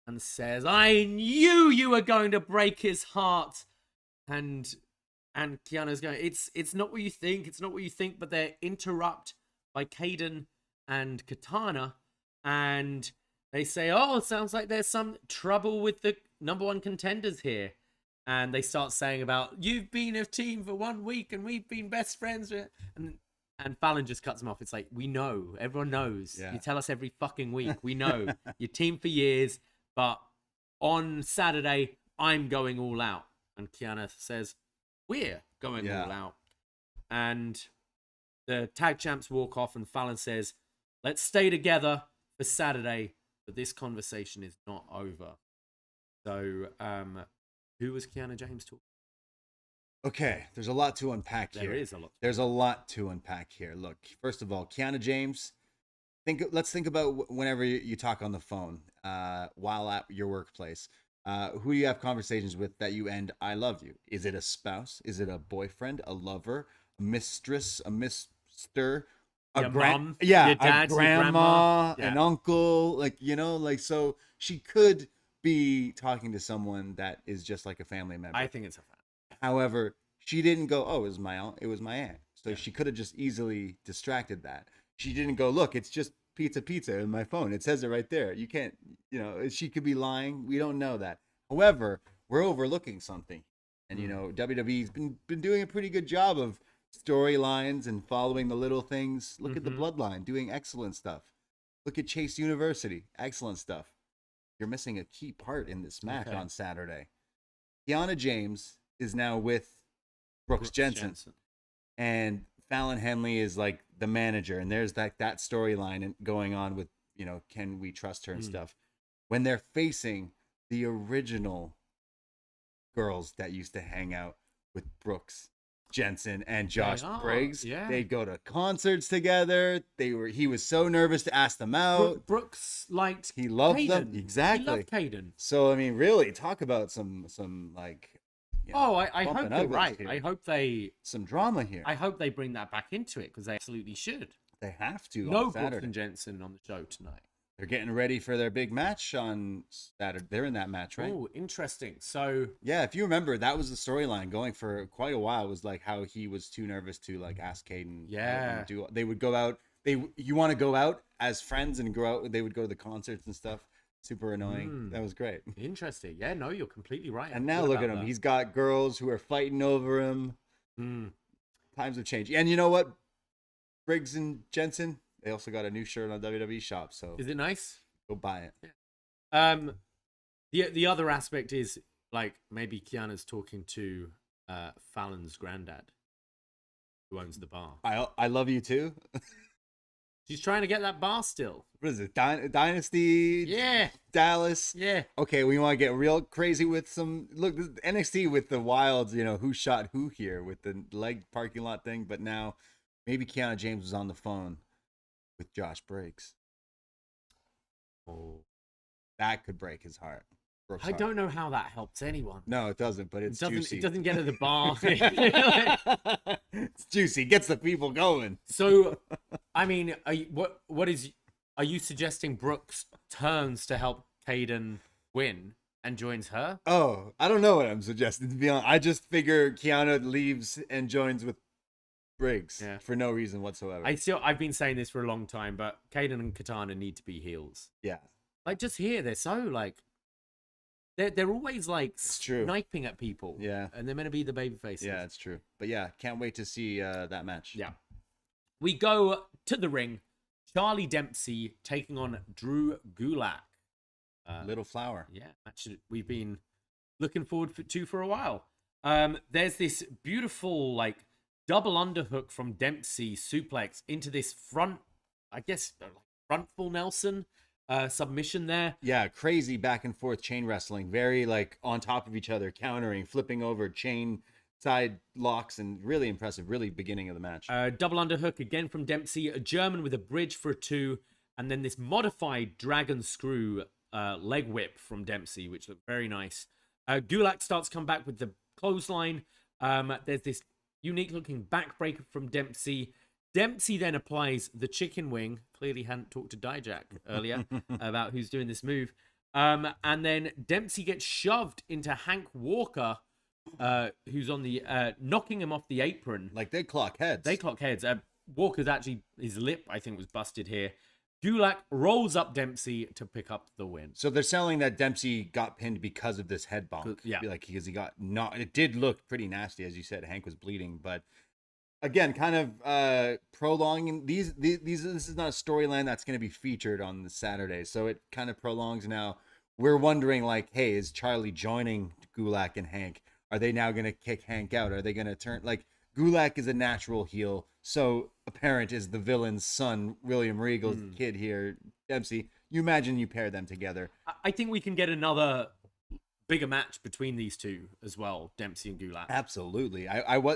and says, "I knew you were going to break his heart." And Kiana's going, it's not what you think. It's not what you think. But they're interrupted by Caden and Katana. And they say, "Oh, it sounds like there's some trouble with the #1 contenders here." And they start saying about, "You've been a team for 1 week and we've been best friends." And Fallon just cuts them off. It's like, we know. Everyone knows. Yeah. You tell us every fucking week. We know. Your team for years. But on Saturday, I'm going all out. And Kiana says, "We're going all out." And the tag champs walk off and Fallon says, "Let's stay together for Saturday, but this conversation is not over." So, who was Kiana James talking? Okay, there's a lot to unpack here. There is a lot. There's a lot to unpack here. Look, first of all, Kiana James, let's think about whenever you talk on the phone while at your workplace. Who do you have conversations with that you end, "I love you"? Is it a spouse? Is it a boyfriend, a lover, a mistress, a mister, a mom, your dad, a grandma, your an uncle? Like, you know, like, so she could be talking to someone that is just like a family member. I think it's a fact. However, she didn't go, "Oh, it was my aunt." So she could have just easily distracted that. She didn't go, "Look, it's just pizza in my phone. It says it right there." You can't, you know, she could be lying. We don't know that. However, we're overlooking something. And, you know, WWE's been doing a pretty good job of storylines and following the little things. Look at the Bloodline doing excellent stuff. Look at Chase University, excellent stuff. You're missing a key part in this match on Saturday. Kiana James is now with Brooks Jensen. And Fallon Henley is like the manager, and there's that storyline going on with, you know, can we trust her and stuff. When they're facing the original girls that used to hang out with Brooks Jensen and Josh Briggs, they'd go to concerts together. He was so nervous to ask them out. Brooks liked he loved Caden. them exactly. He loved Caden. So I mean, really, talk about some like. You know, I hope they're right. Here. I hope they some drama here. I hope they bring that back into it because they absolutely should. They have to. No on Saturday. Brooks and Jensen on the show tonight. They're getting ready for their big match on Saturday. They're in that match, right? Oh, interesting. So yeah, if you remember, that was the storyline going for quite a while. It was like how he was too nervous to like ask Caden. Yeah. They would go out. You want to go out as friends and go out. They would go to the concerts and stuff. Super annoying. That was great. Interesting. Yeah, no, you're completely right. And now look at him. He's got girls who are fighting over him. Times have changed. And you know what? Briggs and Jensen, they also got a new shirt on WWE Shop. So is it nice? Go buy it. Yeah. The other aspect is like maybe Kiana's talking to Fallon's granddad, who owns the bar. I love you too. She's trying to get that bar still. What is it? Dynasty? Yeah. Dallas? Yeah. Okay, we want to get real crazy with some... Look, this NXT with the wilds, you know, who shot who here with the leg parking lot thing. But now, maybe Kiana James was on the phone with Josh Briggs. Oh. That could break his heart. I don't know how that helps anyone. No, it doesn't, but it's juicy. It doesn't get to the bar. It's juicy. Gets the people going. So, I mean, are you suggesting Brooks turns to help Caden win and joins her? Oh, I don't know what I'm suggesting, to be honest. I just figure Kiana leaves and joins with Briggs for no reason whatsoever. I've been saying this for a long time, but Caden and Katana need to be heels. Yeah. Like, just here, they're so, like... They're always like sniping at people. Yeah. And they're meant to be the baby faces. Yeah, it's true. But yeah, can't wait to see that match. Yeah. We go to the ring. Charlie Dempsey taking on Drew Gulak. Little Flower. Yeah, match we've been looking forward to for a while. There's this beautiful like double underhook from Dempsey suplex into this front, I guess, front full Nelson. Submission there. Yeah, crazy back and forth chain wrestling. Very like on top of each other, countering, flipping over, chain side locks, and really impressive. Really beginning of the match. Double underhook again from Dempsey. A German with a bridge for a 2. And then this modified dragon screw leg whip from Dempsey, which looked very nice. Gulak starts to come back with the clothesline. There's this unique looking backbreaker from Dempsey. Dempsey then applies the chicken wing. Clearly hadn't talked to Dijak earlier about who's doing this move. And then Dempsey gets shoved into Hank Walker, who's on the knocking him off the apron. Like they clock heads. Walker's actually, his lip, I think, was busted here. Gulak rolls up Dempsey to pick up the win. So they're selling that Dempsey got pinned because of this head bonk. Yeah. Like because he got not. It did look pretty nasty, as you said. Hank was bleeding, but. Again, kind of prolonging these. This is not a storyline that's going to be featured on the Saturday, so it kind of prolongs now. We're wondering, like, hey, is Charlie joining Gulak and Hank? Are they now going to kick Hank out? Are they going to turn like Gulak is a natural heel, so apparent is the villain's son, William Regal's kid here, Dempsey. You imagine you pair them together. I think we can get another bigger match between these two as well, Dempsey and Gulak. Absolutely.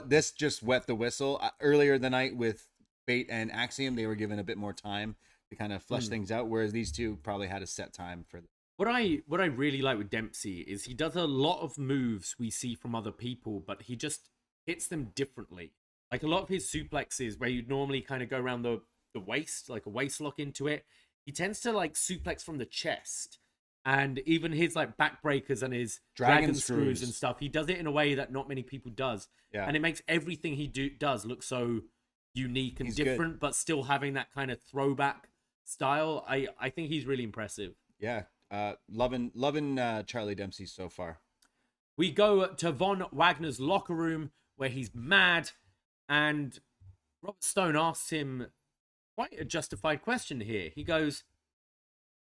This just wet the whistle. Earlier the night with Bate and Axiom, they were given a bit more time to kind of flesh things out, whereas these two probably had a set time for them. What I really like with Dempsey is he does a lot of moves we see from other people, but he just hits them differently. Like a lot of his suplexes where you'd normally kind of go around the waist, like a waist lock into it, he tends to like suplex from the chest. And even his like backbreakers and his dragon screws and stuff, he does it in a way that not many people does. Yeah. And it makes everything he does look so unique and different, but still having that kind of throwback style. I think he's really impressive. Yeah. Loving Charlie Dempsey so far. We go to Von Wagner's locker room where he's mad And Robert Stone asks him quite a justified question here. He goes,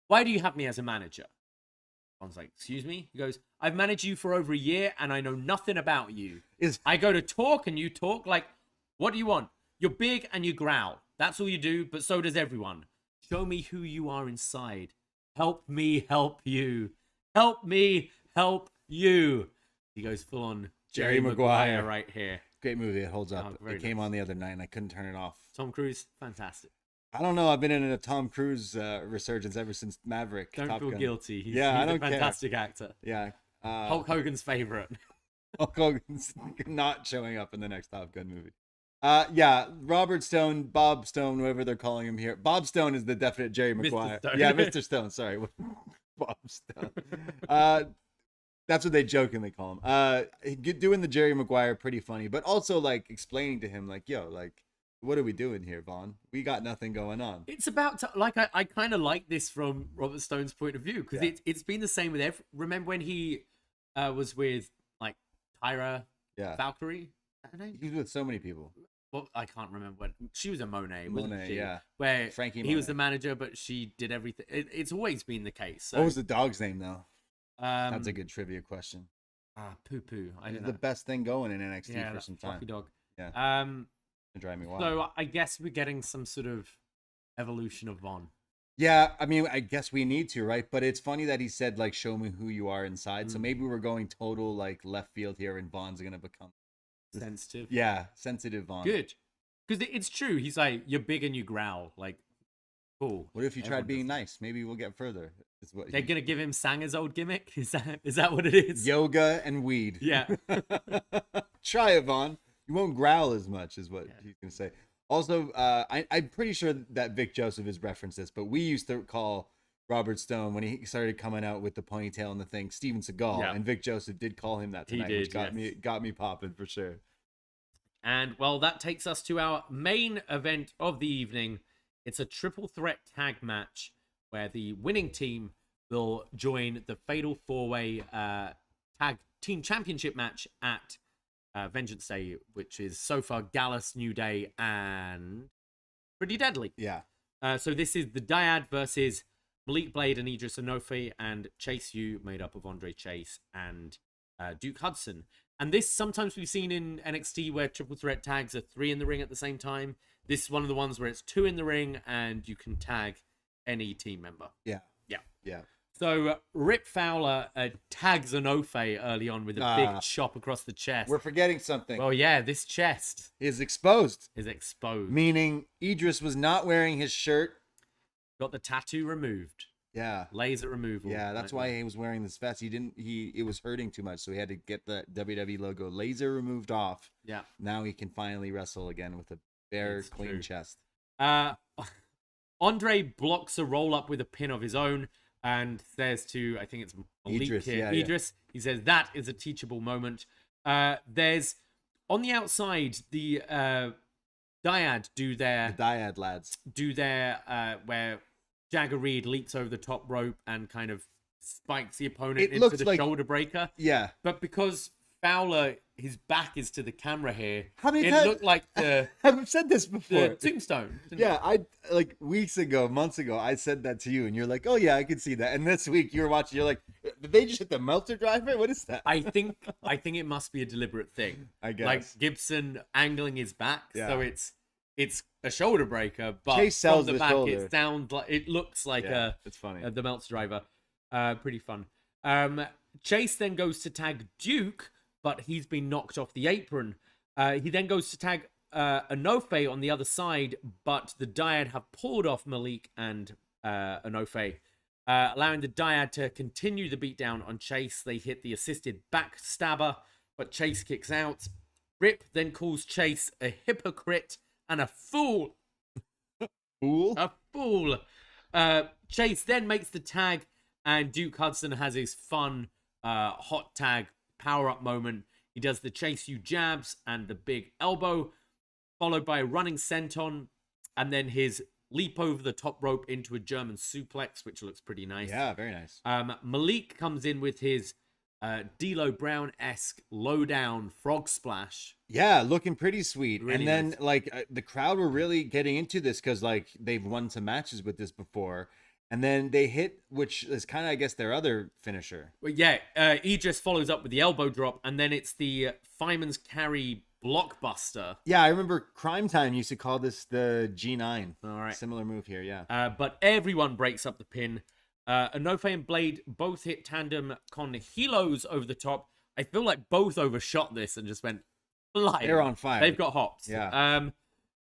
"Why do you have me as a manager?" Von's like, "Excuse me?" He goes, "I've managed you for over a year and I know nothing about you. I go to talk and you talk. Like, what do you want? You're big and you growl. That's all you do, but so does everyone. Show me who you are inside. Help me help you. Help me help you." He goes full on Jerry Maguire right here. Great movie. It holds up. It came on the other night and I couldn't turn it off. Tom Cruise, fantastic. I don't know. I've been in a Tom Cruise resurgence ever since Maverick. Don't Top feel Gun. guilty. He's I don't a fantastic actor. Yeah. Hulk Hogan's favorite. Hulk Hogan's not showing up in the next Top Gun movie. Robert Stone, Bob Stone, whatever they're calling him here. Bob Stone is the definite Jerry Maguire. Yeah, Mr. Stone. Sorry, Bob Stone. That's what they jokingly call him. Doing the Jerry Maguire, pretty funny, but also like explaining to him, like, yo, like, what are we doing here, Vaughn? We got nothing going on. It's about to, like, I kind of like this from Robert Stone's point of view because it's been the same with remember when he was with like Tyra, Valkyrie? He was with so many people. Well, I can't remember when she was a Monet, wasn't she? Yeah. Where Frankie he was the manager, but she did everything. It's always been the case. So. What was the dog's name though? That's a good trivia question. Poo Poo. I don't know. The best thing going in NXT for some time. Fluffy dog. Yeah. Drive me wild. So I guess we're getting some sort of evolution of Von. Yeah, I mean, I guess we need to, right? But it's funny that he said like, "Show me who you are inside." So maybe we're going total like left field here, and Von's gonna become sensitive. Yeah, sensitive Von. Good, because it's true. He's like, "You're big and you growl." Like, cool. What if you tried being nice? Maybe we'll get further. Is what they're gonna give him Sanger's old gimmick. Is that what it is? Yoga and weed. Yeah. Try it, Von. You won't growl as much, is what he's gonna say. Also, I'm pretty sure that Vic Joseph has referenced this, but we used to call Robert Stone when he started coming out with the ponytail and the thing, Steven Seagal, and Vic Joseph did call him that tonight, which got me popping for sure. And well, that takes us to our main event of the evening. It's a triple threat tag match where the winning team will join the Fatal 4-Way Tag Team Championship match at Vengeance Day, which is so far Gallus, New Day, and Pretty Deadly. Yeah. So this is the Dyad versus Malik Blade and Edris Enofe and Chase U, made up of Andre Chase and Duke Hudson. And this sometimes we've seen in NXT where triple threat tags are 3 in the ring at the same time. This is one of the ones where it's 2 in the ring and you can tag any team member. Yeah. Yeah. Yeah. So Rip Fowler tags Enofe early on with a big chop across the chest. We're forgetting something. Oh yeah, this chest is exposed. Meaning Edris was not wearing his shirt. Got the tattoo removed. Yeah. Laser removal. Yeah, that's why he was wearing this vest. It was hurting too much, so he had to get the WWE logo laser removed off. Yeah. Now he can finally wrestle again with a bare, clean chest. Andre blocks a roll up with a pin of his own and says to, I think it's Malik Edris, here, Edris, he says, that is a teachable moment. There's, on the outside, the Dyad do their... The Dyad lads. Do their, where Jagger Reed leaps over the top rope and kind of spikes the opponent into the shoulder breaker. Yeah. But because Fowler, his back is to the camera here, it looked like the... I've said this before. The tombstone. Yeah, like months ago, I said that to you, and you're like, oh yeah, I could see that. And this week you were watching, you're like, did they just hit the melter driver? What is that? I think it must be a deliberate thing. I guess. Like Gibson angling his back, so it's a shoulder breaker, but Chase sells from the back shoulder. it looks like it's funny. The melter driver. Pretty fun. Chase then goes to tag Duke, but he's been knocked off the apron. He then goes to tag Enofe on the other side, but the Dyad have pulled off Malik and Enofe, allowing the Dyad to continue the beatdown on Chase. They hit the assisted backstabber, but Chase kicks out. Rip then calls Chase a hypocrite and a fool. A fool. Chase then makes the tag, and Duke Hudson has his fun hot tag power-up moment. He does the Chase U jabs and the big elbow, followed by a running senton, and then his leap over the top rope into a German suplex, which looks pretty nice. Yeah, very nice. Malik comes in with his D'Lo Brown-esque low-down frog splash. Yeah, looking pretty sweet. Really and then nice. like the crowd were really getting into this because like they've won some matches with this before. And then they hit, which is kind of, I guess, their other finisher. Well, yeah, Edris follows up with the elbow drop, and then it's the Fireman's Carry blockbuster. Yeah, I remember Crime Time used to call this the G9. All right. Similar move here, yeah. But everyone breaks up the pin. Enofe and Blade both hit tandem con helos over the top. I feel like both overshot this and just went flying. They're on fire. They've got hops. Yeah.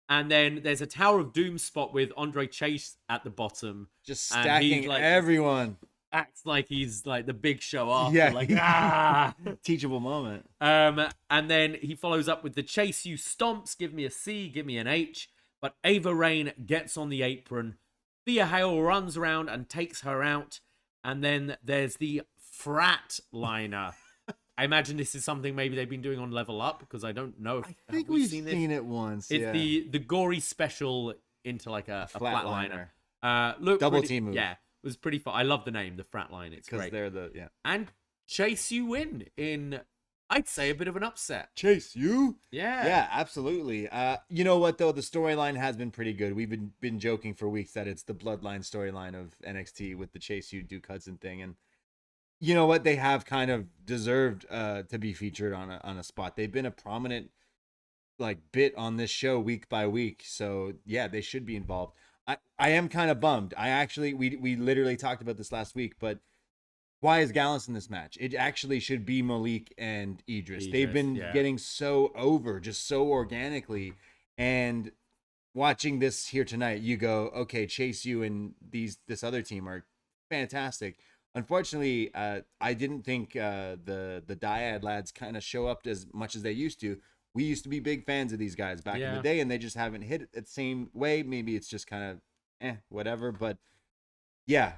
And then there's a Tower of Doom spot with Andre Chase at the bottom. Just stacking like, everyone. Acts like he's like the big show after. Yeah. Like, Teachable moment. And then he follows up with the Chase You stomps. Give me a C, give me an H. But Ava Rain gets on the apron. Thea Hale runs around and takes her out. And then there's the frat liner. I imagine this is something maybe they've been doing on Level Up because I don't know. I think we've seen it once. It's the gory special into like a flatliner. Look, double team move. Yeah, it was pretty fun. I love the name, the Fratline. It's great. They're and Chase You win in, I'd say, a bit of an upset. Chase You? Yeah, absolutely. You know what though? The storyline has been pretty good. We've been joking for weeks that it's the bloodline storyline of NXT with the Chase You Duke Hudson thing, and you know what? They have kind of deserved to be featured on a spot. They've been a prominent like bit on this show week by week. So yeah, they should be involved. I am kind of bummed. I actually we literally talked about this last week, but why is Gallus in this match? It actually should be Malik and Edris. They've been getting so over just so organically, and watching this here tonight, you go, okay, Chase You and this other team are fantastic. Unfortunately, I didn't think the Dyad lads kind of show up as much as they used to. We used to be big fans of these guys back in the day, and they just haven't hit it the same way. Maybe it's just kind of whatever. But yeah,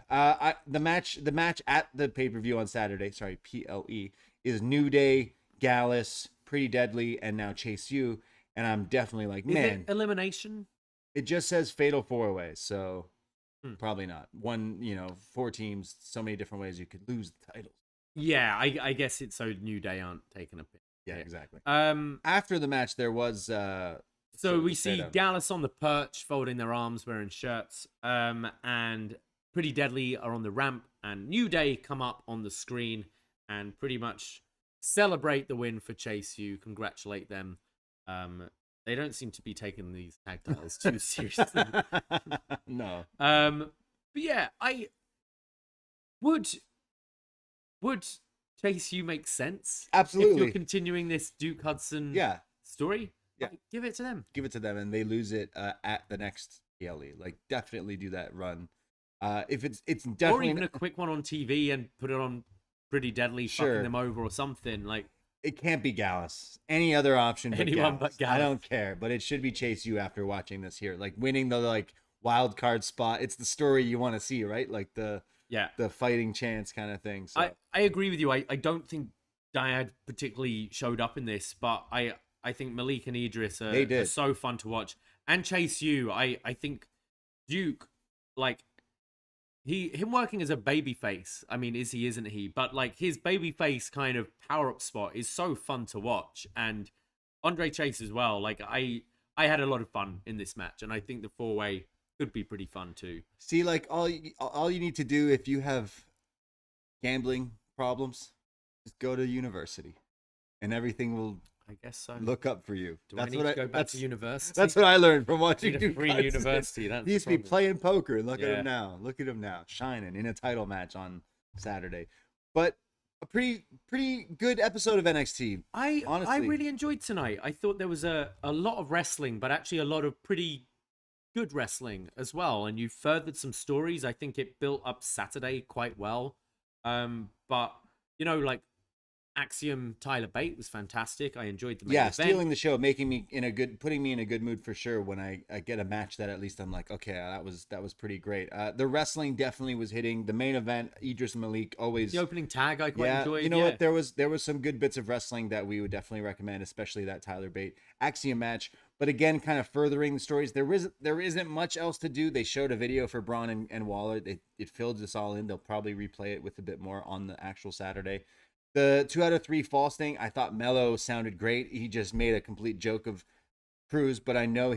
the match at the pay-per-view on Saturday, sorry, PLE, is New Day, Gallus, Pretty Deadly, and now Chase You. And I'm definitely like, man, is it elimination? It just says Fatal 4-Way, so. Probably not. 4 teams, so many different ways you could lose the titles. Yeah, I guess it's so New Day aren't taking a pick. Yeah, exactly. After the match, there was so we see Gallus on the perch, folding their arms, wearing shirts, and Pretty Deadly are on the ramp, and New Day come up on the screen and pretty much celebrate the win for Chase You, congratulate them. They don't seem to be taking these tag titles too seriously. No. But yeah, I would Chase You make sense? Absolutely. If you're continuing this Duke Hudson story, like, give it to them. Give it to them, and they lose it at the next PLE. Like, definitely do that run. If it's definitely, or even a quick one on TV and put it on Pretty Deadly, fucking them over or something like. It can't be Gallus. Any other option but anyone but Gallus. I don't care, but it should be Chase You after watching this here. Like winning the like wild card spot. It's the story you want to see, right? Like the fighting chance kind of thing. So I agree with you. I don't think Dyad particularly showed up in this, but I think Malik and Edris are so fun to watch. And Chase You, I think Duke, like him working as a babyface. I mean, isn't he? But like his babyface kind of power up spot is so fun to watch, and Andre Chase as well. Like I had a lot of fun in this match, and I think the 4-way could be pretty fun too. See, like all you need to do if you have gambling problems, just go to university, and everything will. I guess so. Look up for you. Do I need to go back to university? That's what I learned from watching free university. He used to be playing poker. Look at him now. Look at him now, shining in a title match on Saturday. But a pretty good episode of NXT. Honestly, I really enjoyed tonight. I thought there was a lot of wrestling, but actually a lot of pretty good wrestling as well. And you furthered some stories. I think it built up Saturday quite well. But like. Axiom Tyler Bate was fantastic. I enjoyed the main event. Stealing the show, putting me in a good mood for sure. When I get a match that at least I'm like, okay, that was pretty great. The wrestling definitely was hitting. The main event, Edris and Malik always. The opening tag I quite enjoyed. You know what? There was some good bits of wrestling that we would definitely recommend, especially that Tyler Bate Axiom match. But again, kind of furthering the stories. There isn't much else to do. They showed a video for Braun and Waller. It filled us all in. They'll probably replay it with a bit more on the actual Saturday. The 2 out of 3 falls thing, I thought Mello sounded great. He just made a complete joke of Cruz, but I know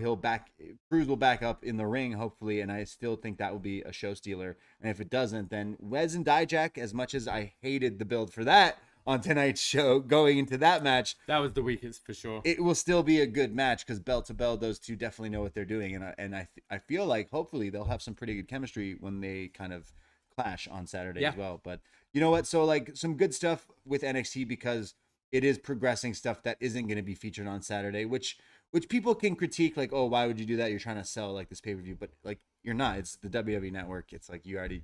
Cruz will back up in the ring, hopefully, and I still think that will be a show stealer. And if it doesn't, then Wes and Dijak, as much as I hated the build for that on tonight's show, going into that match, that was the weakest for sure. It will still be a good match because belt to belt, those two definitely know what they're doing, and I feel like hopefully they'll have some pretty good chemistry when they kind of clash on Saturday as well. But you know what? So like some good stuff with NXT because it is progressing stuff that isn't going to be featured on Saturday, which people can critique like, oh, why would you do that? You're trying to sell like this pay-per-view, but like you're not. It's the WWE Network. It's like you already,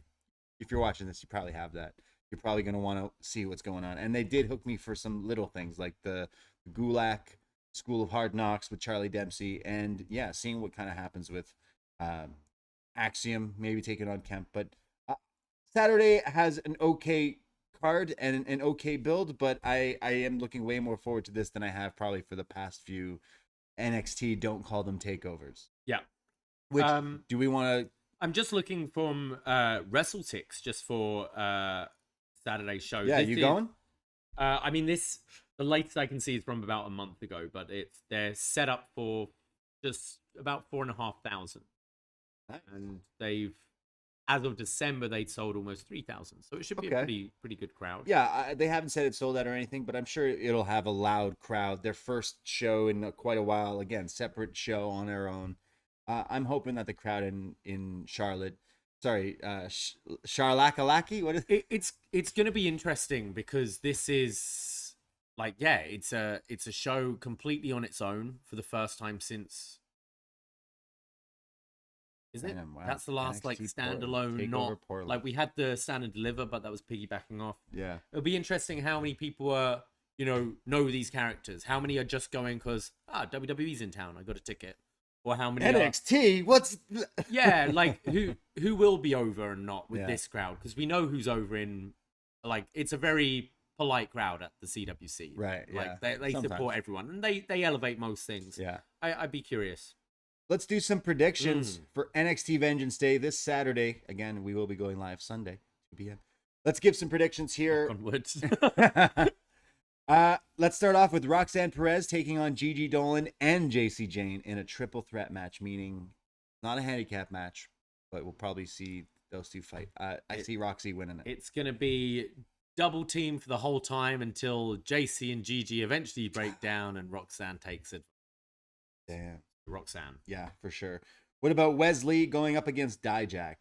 if you're watching this, you probably have that. You're probably going to want to see what's going on. And they did hook me for some little things like the Gulak School of Hard Knocks with Charlie Dempsey. And yeah, seeing what kind of happens with Axiom, maybe taking on Kemp. But Saturday has an okay card and an okay build, but I am looking way more forward to this than I have probably for the past few NXT don't call them takeovers. Yeah. Which do we want to? I'm just looking from WrestleTix just for Saturday's show. Yeah, you going? I mean, the latest I can see is from about a month ago, but they're set up for just about 4,500, and they've, as of December, they'd sold almost 3,000, so it should be a pretty good crowd. Yeah, they haven't said it's sold out or anything, but I'm sure it'll have a loud crowd. Their first show in quite a while, again, separate show on their own. I'm hoping that the crowd in Charlotte, Charlakalaki, what is it? It's going to be interesting because this is like, yeah, it's a show completely on its own for the first time since. Is it? Wow. That's the last NXT like standalone, not like we had the Stand and Deliver, but that was piggybacking off. Yeah, it'll be interesting how many people know these characters. How many are just going because WWE's in town, I got a ticket, or how many NXT? Yeah, like who will be over and not with this crowd? Because we know who's over in, like, it's a very polite crowd at the CWC, right? Like they support everyone and they elevate most things. Yeah, I'd be curious. Let's do some predictions for NXT Vengeance Day this Saturday. Again, we will be going live Sunday, 2 p.m. Let's give some predictions here. Onwards. Let's start off with Roxanne Perez taking on Gigi Dolan and JC Jane in a triple threat match, meaning not a handicap match, but we'll probably see those two fight. I see Roxy winning it. It's going to be double team for the whole time until JC and Gigi eventually break down and Roxanne takes it. Damn. Roxanne. Yeah, for sure. What about Wes Lee going up against Dijak?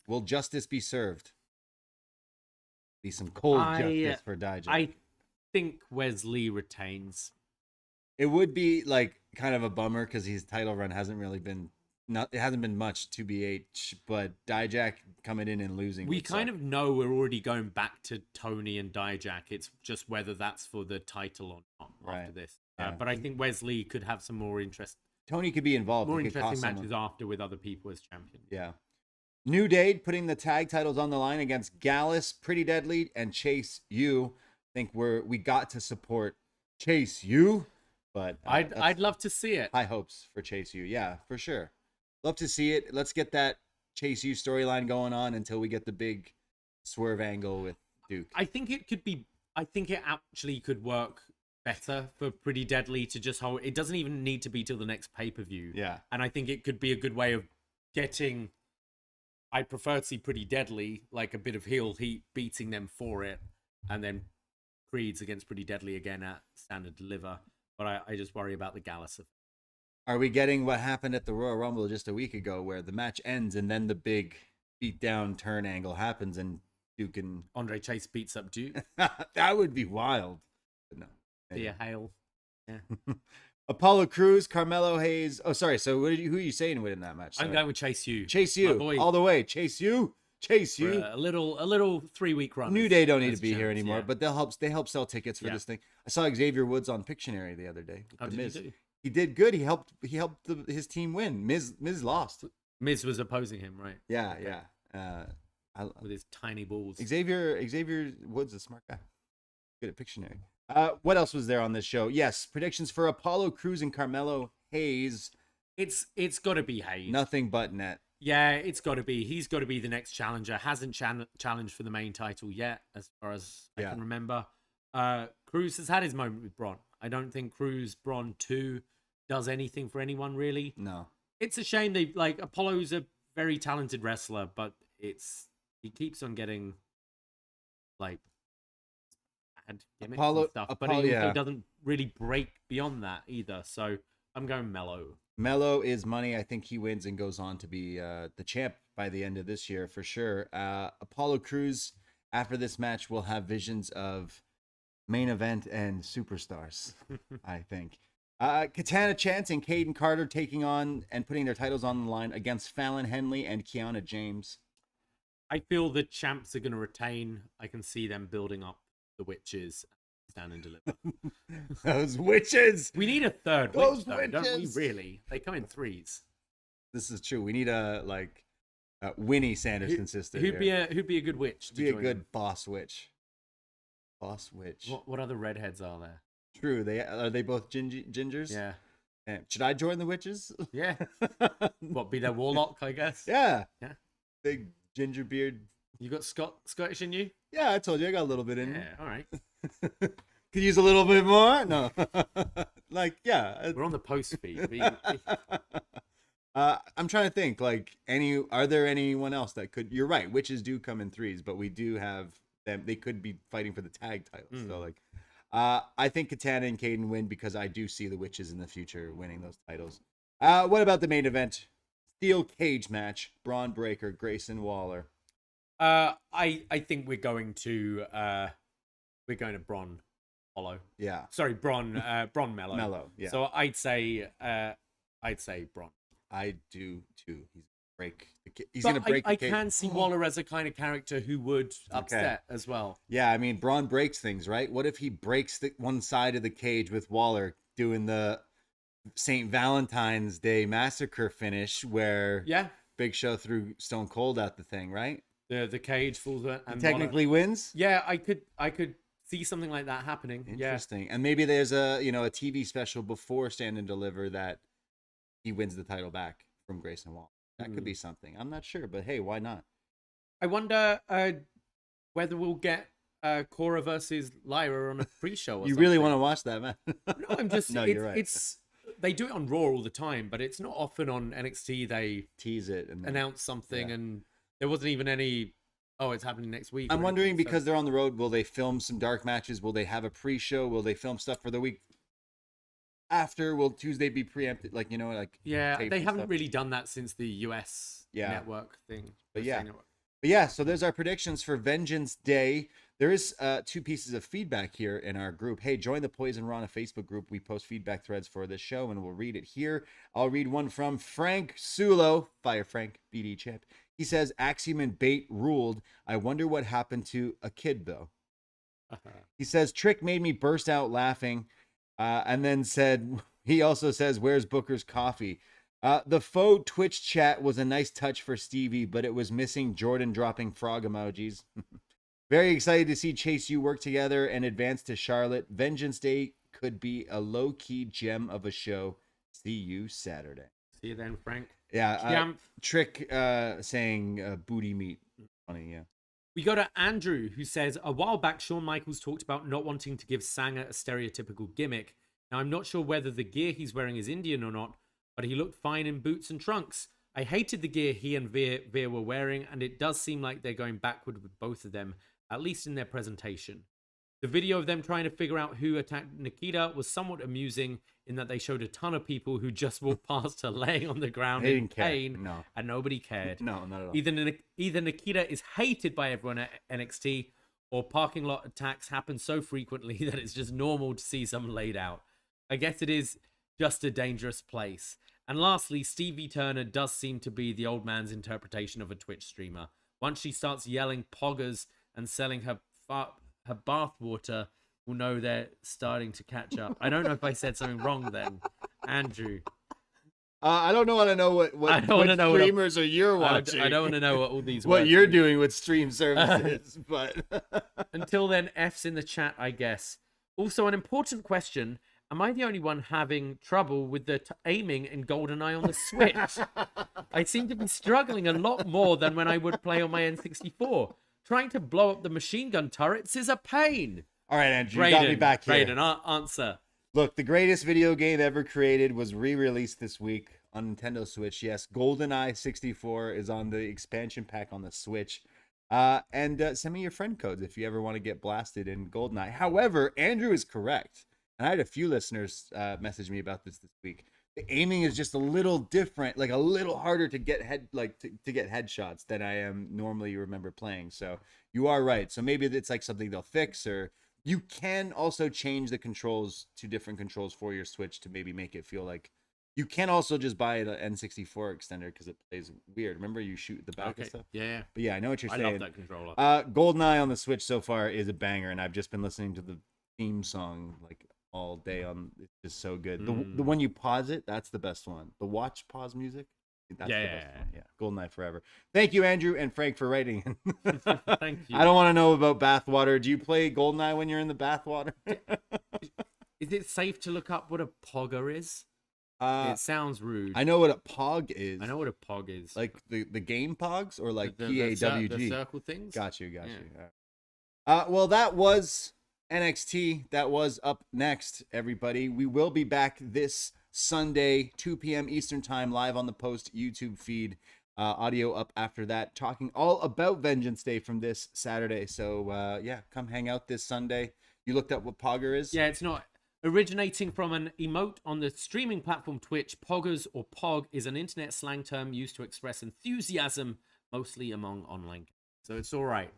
Will justice be served? Be some cold justice for Dijak. I think Wes Lee retains. It would be like kind of a bummer because his title run hasn't really been it hasn't been much to BH, but Dijak coming in and losing. We kind of know we're already going back to Tony and Dijak. It's just whether that's for the title or not after this. Yeah. But I think Wes Lee could have some more interest. Tony could be involved. More interesting matches after with other people as champion. Yeah. New Day putting the tag titles on the line against Gallus, Pretty Deadly, and Chase U. I think we got to support Chase U, but I'd love to see it. High hopes for Chase U. Yeah, for sure. Love to see it. Let's get that Chase U storyline going on until we get the big swerve angle with Duke. I think it actually could work better for Pretty Deadly to just hold. It doesn't even need to be till the next pay-per-view. Yeah. And I think it could be a good way of getting, I'd prefer to see Pretty Deadly, like a bit of heel heat, beating them for it, and then Creed's against Pretty Deadly again at Stand and Deliver. But I just worry about the Gallus. Are we getting what happened at the Royal Rumble just a week ago where the match ends and then the big beat down turn angle happens and Duke and Andre Chase beats up Duke? That would be wild. But no. Thea Hale. Yeah. Apollo Crews, Carmelo Hayes. Oh, sorry. So who are you saying would in that match? Sorry. I'm going with Chase U. Chase U. All the way. Chase U. Chase U. A little 3-week run. New Day don't need to be here anymore, but they help sell tickets for this thing. I saw Xavier Woods on Pictionary the other day. How did he do? He did good. He helped his team win. Miz lost. Miz was opposing him, right? Yeah, okay. Yeah. With his tiny balls. Xavier Woods is a smart guy. Good at Pictionary. What else was there on this show? Yes, predictions for Apollo Crews and Carmelo Hayes. It's got to be Hayes. Nothing but net. Yeah, it's got to be. He's got to be the next challenger. Hasn't challenged for the main title yet, as far as I can remember. Cruz has had his moment with Braun. I don't think Cruz Braun 2 does anything for anyone really. No. It's a shame they like Apollo's a very talented wrestler, but he keeps on getting like bad gimmicks and stuff. But he also doesn't really break beyond that either. So I'm going Mello. Mello is money. I think he wins and goes on to be the champ by the end of this year for sure. Apollo Crews, after this match, will have visions of main event and superstars, I think. Katana Chance and Caden Carter taking on and putting their titles on the line against Fallon Henley and Kiana James. I feel the champs are going to retain. I can see them building up the witches. Stand and deliver. Those witches. We need a third witch, though, don't we? Really? They come in threes. This is true. We need a Winnie Sanderson sister. Who'd be a good witch? Be a good boss witch. Boss witch. What other redheads are there? True. Are they both gingers? Yeah. Should I join the witches? Yeah. What, be their warlock, I guess? Yeah. Yeah. Big ginger beard. You got Scottish in you? Yeah, I told you I got a little bit in me. Yeah, all right. Could use a little bit more? No. We're on the post feed. I'm trying to think, are there anyone else that could? You're right, witches do come in threes, but we do have them. They could be fighting for the tag titles. So I think Katana and Caden win because I do see the witches in the future winning those titles. What about the main event? Steel cage match, Braun Breaker, Grayson Waller. I think we're going to Braun Hollow. Yeah. Sorry, Braun Mello. Mello, yeah. So I'd say Braun. I do too. He's gonna break the cage. I can see Waller as a kind of character who would upset as well. Yeah, I mean Braun breaks things, right? What if he breaks the one side of the cage with Waller doing the St. Valentine's Day Massacre finish where Big Show threw Stone Cold out the thing, right? The cage falls and he technically wins. Yeah, I could see something like that happening. Interesting. And maybe there's a TV special before Stand and Deliver that he wins the title back from Grayson Waller. That could be something. I'm not sure, but hey, why not? I wonder whether we'll get Cora versus Lyra on a pre-show. Or you something. really want to watch that, man? No, I'm just. No, you're right. They do it on Raw all the time, but it's not often on NXT. They tease it and announce something, and there wasn't even any. Oh, it's happening next week. I'm wondering because they're on the road. Will they film some dark matches? Will they have a pre-show? Will they film stuff for the week after? Will Tuesday be preempted? Yeah, they haven't really done that since the US network thing. But yeah, so there's our predictions for Vengeance Day. There is 2 pieces of feedback here in our group. Hey, join the Poisonrana Facebook group. We post feedback threads for this show, and we'll read it here. I'll read one from Frank Sulo. Fire Frank, BD champ. He says, Axiom and Bate ruled. I wonder what happened to a kid, though. He says, Trick made me burst out laughing. And then he also says, where's Booker's coffee? The faux Twitch chat was a nice touch for Stevie, but it was missing Jordan dropping frog emojis. Very excited to see Chase U work together and advance to Charlotte. Vengeance Day could be a low-key gem of a show. See you Saturday. See you then, Frank. Yeah, Trick saying booty meat. Funny, yeah. We go to Andrew, who says, a while back, Shawn Michaels talked about not wanting to give Sanger a stereotypical gimmick. Now, I'm not sure whether the gear he's wearing is Indian or not, but he looked fine in boots and trunks. I hated the gear he and Veer were wearing, and it does seem like they're going backward with both of them, at least in their presentation. The video of them trying to figure out who attacked Nikita was somewhat amusing in that they showed a ton of people who just walked past her laying on the ground in pain, and nobody cared. No, not at all. Either Nikita is hated by everyone at NXT, or parking lot attacks happen so frequently that it's just normal to see someone laid out. I guess it is just a dangerous place. And lastly, Stevie Turner does seem to be the old man's interpretation of a Twitch streamer. Once she starts yelling poggers and selling her bath water, we'll know they're starting to catch up. I don't know if I said something wrong then, Andrew. I don't want to know what streamers are you're watching. I don't want to know what all these what you're doing with stream services, but until then, F's in the chat, I guess. Also, an important question. Am I the only one having trouble with the aiming in GoldenEye on the Switch? I seem to be struggling a lot more than when I would play on my N64. Trying to blow up the machine gun turrets is a pain. All right, Andrew, you got me back here. Braden, answer. Look, the greatest video game ever created was re-released this week on Nintendo Switch. Yes, GoldenEye 64 is on the expansion pack on the Switch. And send me your friend codes if you ever want to get blasted in GoldenEye. However, Andrew is correct. And I had a few listeners message me about this week. The aiming is just a little different, like a little harder to get to get headshots than I am normally remember playing. So you are right. So maybe it's like something they'll fix, or you can also change the controls to different controls for your Switch to maybe make it feel like you can also just buy an N64 extender because it plays weird. Remember, you shoot the back and stuff? Yeah. But yeah, I know what you're saying. I love that controller. GoldenEye on the Switch so far is a banger, and I've just been listening to the theme song like all day. It's just so good. The one you pause it, that's the best one. The watch pause music, that's the best one. Yeah, GoldenEye forever. Thank you, Andrew and Frank, for writing in. Thank you. I don't want to know about bathwater. Do you play GoldenEye when you're in the bathwater? Is it safe to look up what a pogger is? It sounds rude. I know what a pog is. I know what a pog is. Like the game pogs, or like PAWG. The circle things? Got you. Well, that was NXT. That was Up Next, everybody. We will be back this Sunday, 2 p.m. Eastern Time, live on the Post YouTube feed. Audio up after that, talking all about Vengeance Day from this Saturday. So, come hang out this Sunday. You looked up what Pogger is? Yeah, it's not. Originating from an emote on the streaming platform Twitch, poggers or pog is an internet slang term used to express enthusiasm, mostly among online gamers. So it's all right.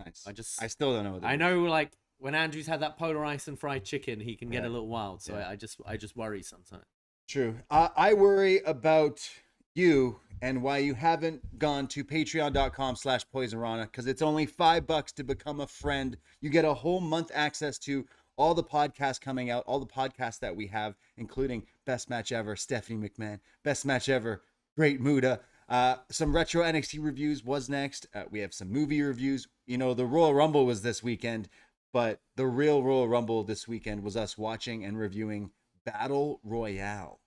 Nice. I still don't know what that is. know, like, when Andrew's had that polar ice and fried chicken, he can get a little wild. So I just worry sometimes. True. I worry about you and why you haven't gone to patreon.com/Poisonrana, because it's only $5 to become a friend. You get a whole month access to all the podcasts coming out, all the podcasts that we have, including Best Match Ever, Stephanie McMahon, Best Match Ever, Great Muda. Some retro NXT reviews was next. We have some movie reviews. You know, the Royal Rumble was this weekend, but the real Royal Rumble this weekend was us watching and reviewing Battle Royale,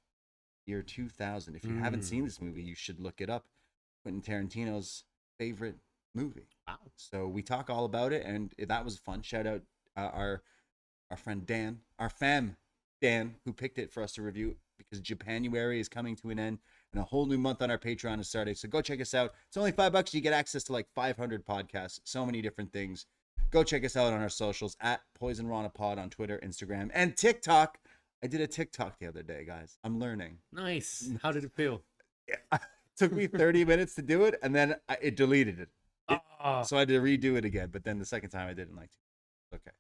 year 2000. If you haven't seen this movie, you should look it up. Quentin Tarantino's favorite movie. Wow. So we talk all about it, and that was fun. Shout out our friend Dan, our fam Dan, who picked it for us to review, because Japanuary is coming to an end and a whole new month on our Patreon is starting. So go check us out. It's only $5. You get access to like 500 podcasts, so many different things. Go check us out on our socials at Poisonrana Pod on Twitter, Instagram, and TikTok. I did a TikTok the other day, guys. I'm learning. Nice. How did it feel? It took me 30 minutes to do it, and then it deleted it. So I had to redo it again. But then the second time I didn't like it. Okay.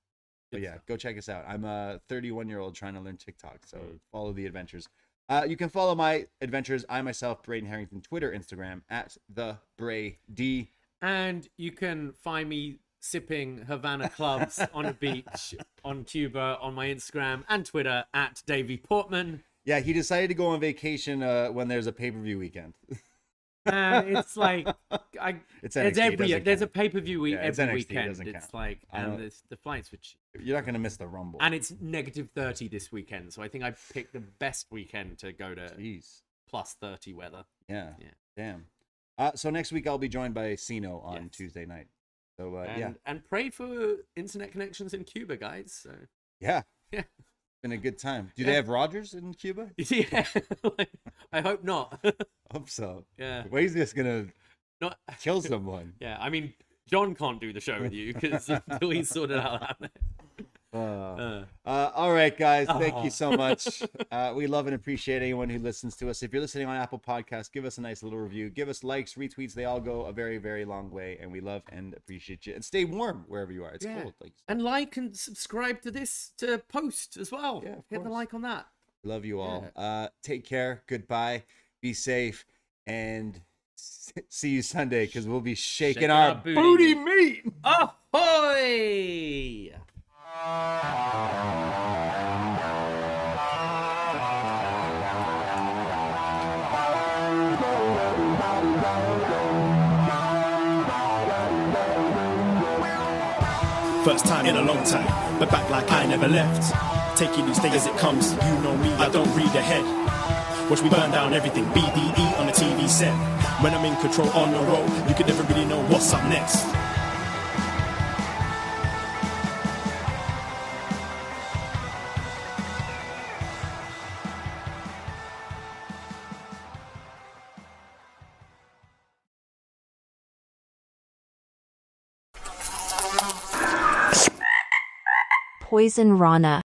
But yeah, go check us out. I'm a 31-year-old trying to learn TikTok, so follow the adventures. You can follow my adventures, I myself, Braden Herrington, Twitter, Instagram, at @TheBrayD. And you can find me sipping Havana clubs on a beach on Cuba on my Instagram and Twitter, at Davie Portman. Yeah, he decided to go on vacation when there's a pay-per-view weekend. It's like it's NXT, there's a pay-per-view every NXT, weekend. It's like, and the flights were cheap. You're not gonna miss the Rumble, and it's -30 this weekend, so I think I picked the best weekend to go to. Jeez. +30 weather. Yeah. Damn. So next week I'll be joined by Siino on Tuesday night. So and pray for internet connections in Cuba, guys. So yeah. Been a good time. Do they have Rogers in Cuba? Yeah. I hope not. Hope so. Yeah. Way's just gonna kill someone. Yeah, I mean, John can't do the show with you because until he's sorted out. All right, guys. Thank you so much. We love and appreciate anyone who listens to us. If you're listening on Apple Podcasts, give us a nice little review. Give us likes, retweets. They all go a very, very long way, and we love and appreciate you. And stay warm wherever you are. It's cold. And like and subscribe to this Post as well. Yeah, hit the like on that. Love you all. Take care. Goodbye. Be safe, and see you Sunday, because we'll be shaking our booty meat. Ahoy! First time in a long time, but back like I never left. Taking each day as it comes, you know me, I don't read ahead. Watch me burn down everything, BDE on the TV set. When I'm in control on the road, you can never really know what's up next. Poisonrana.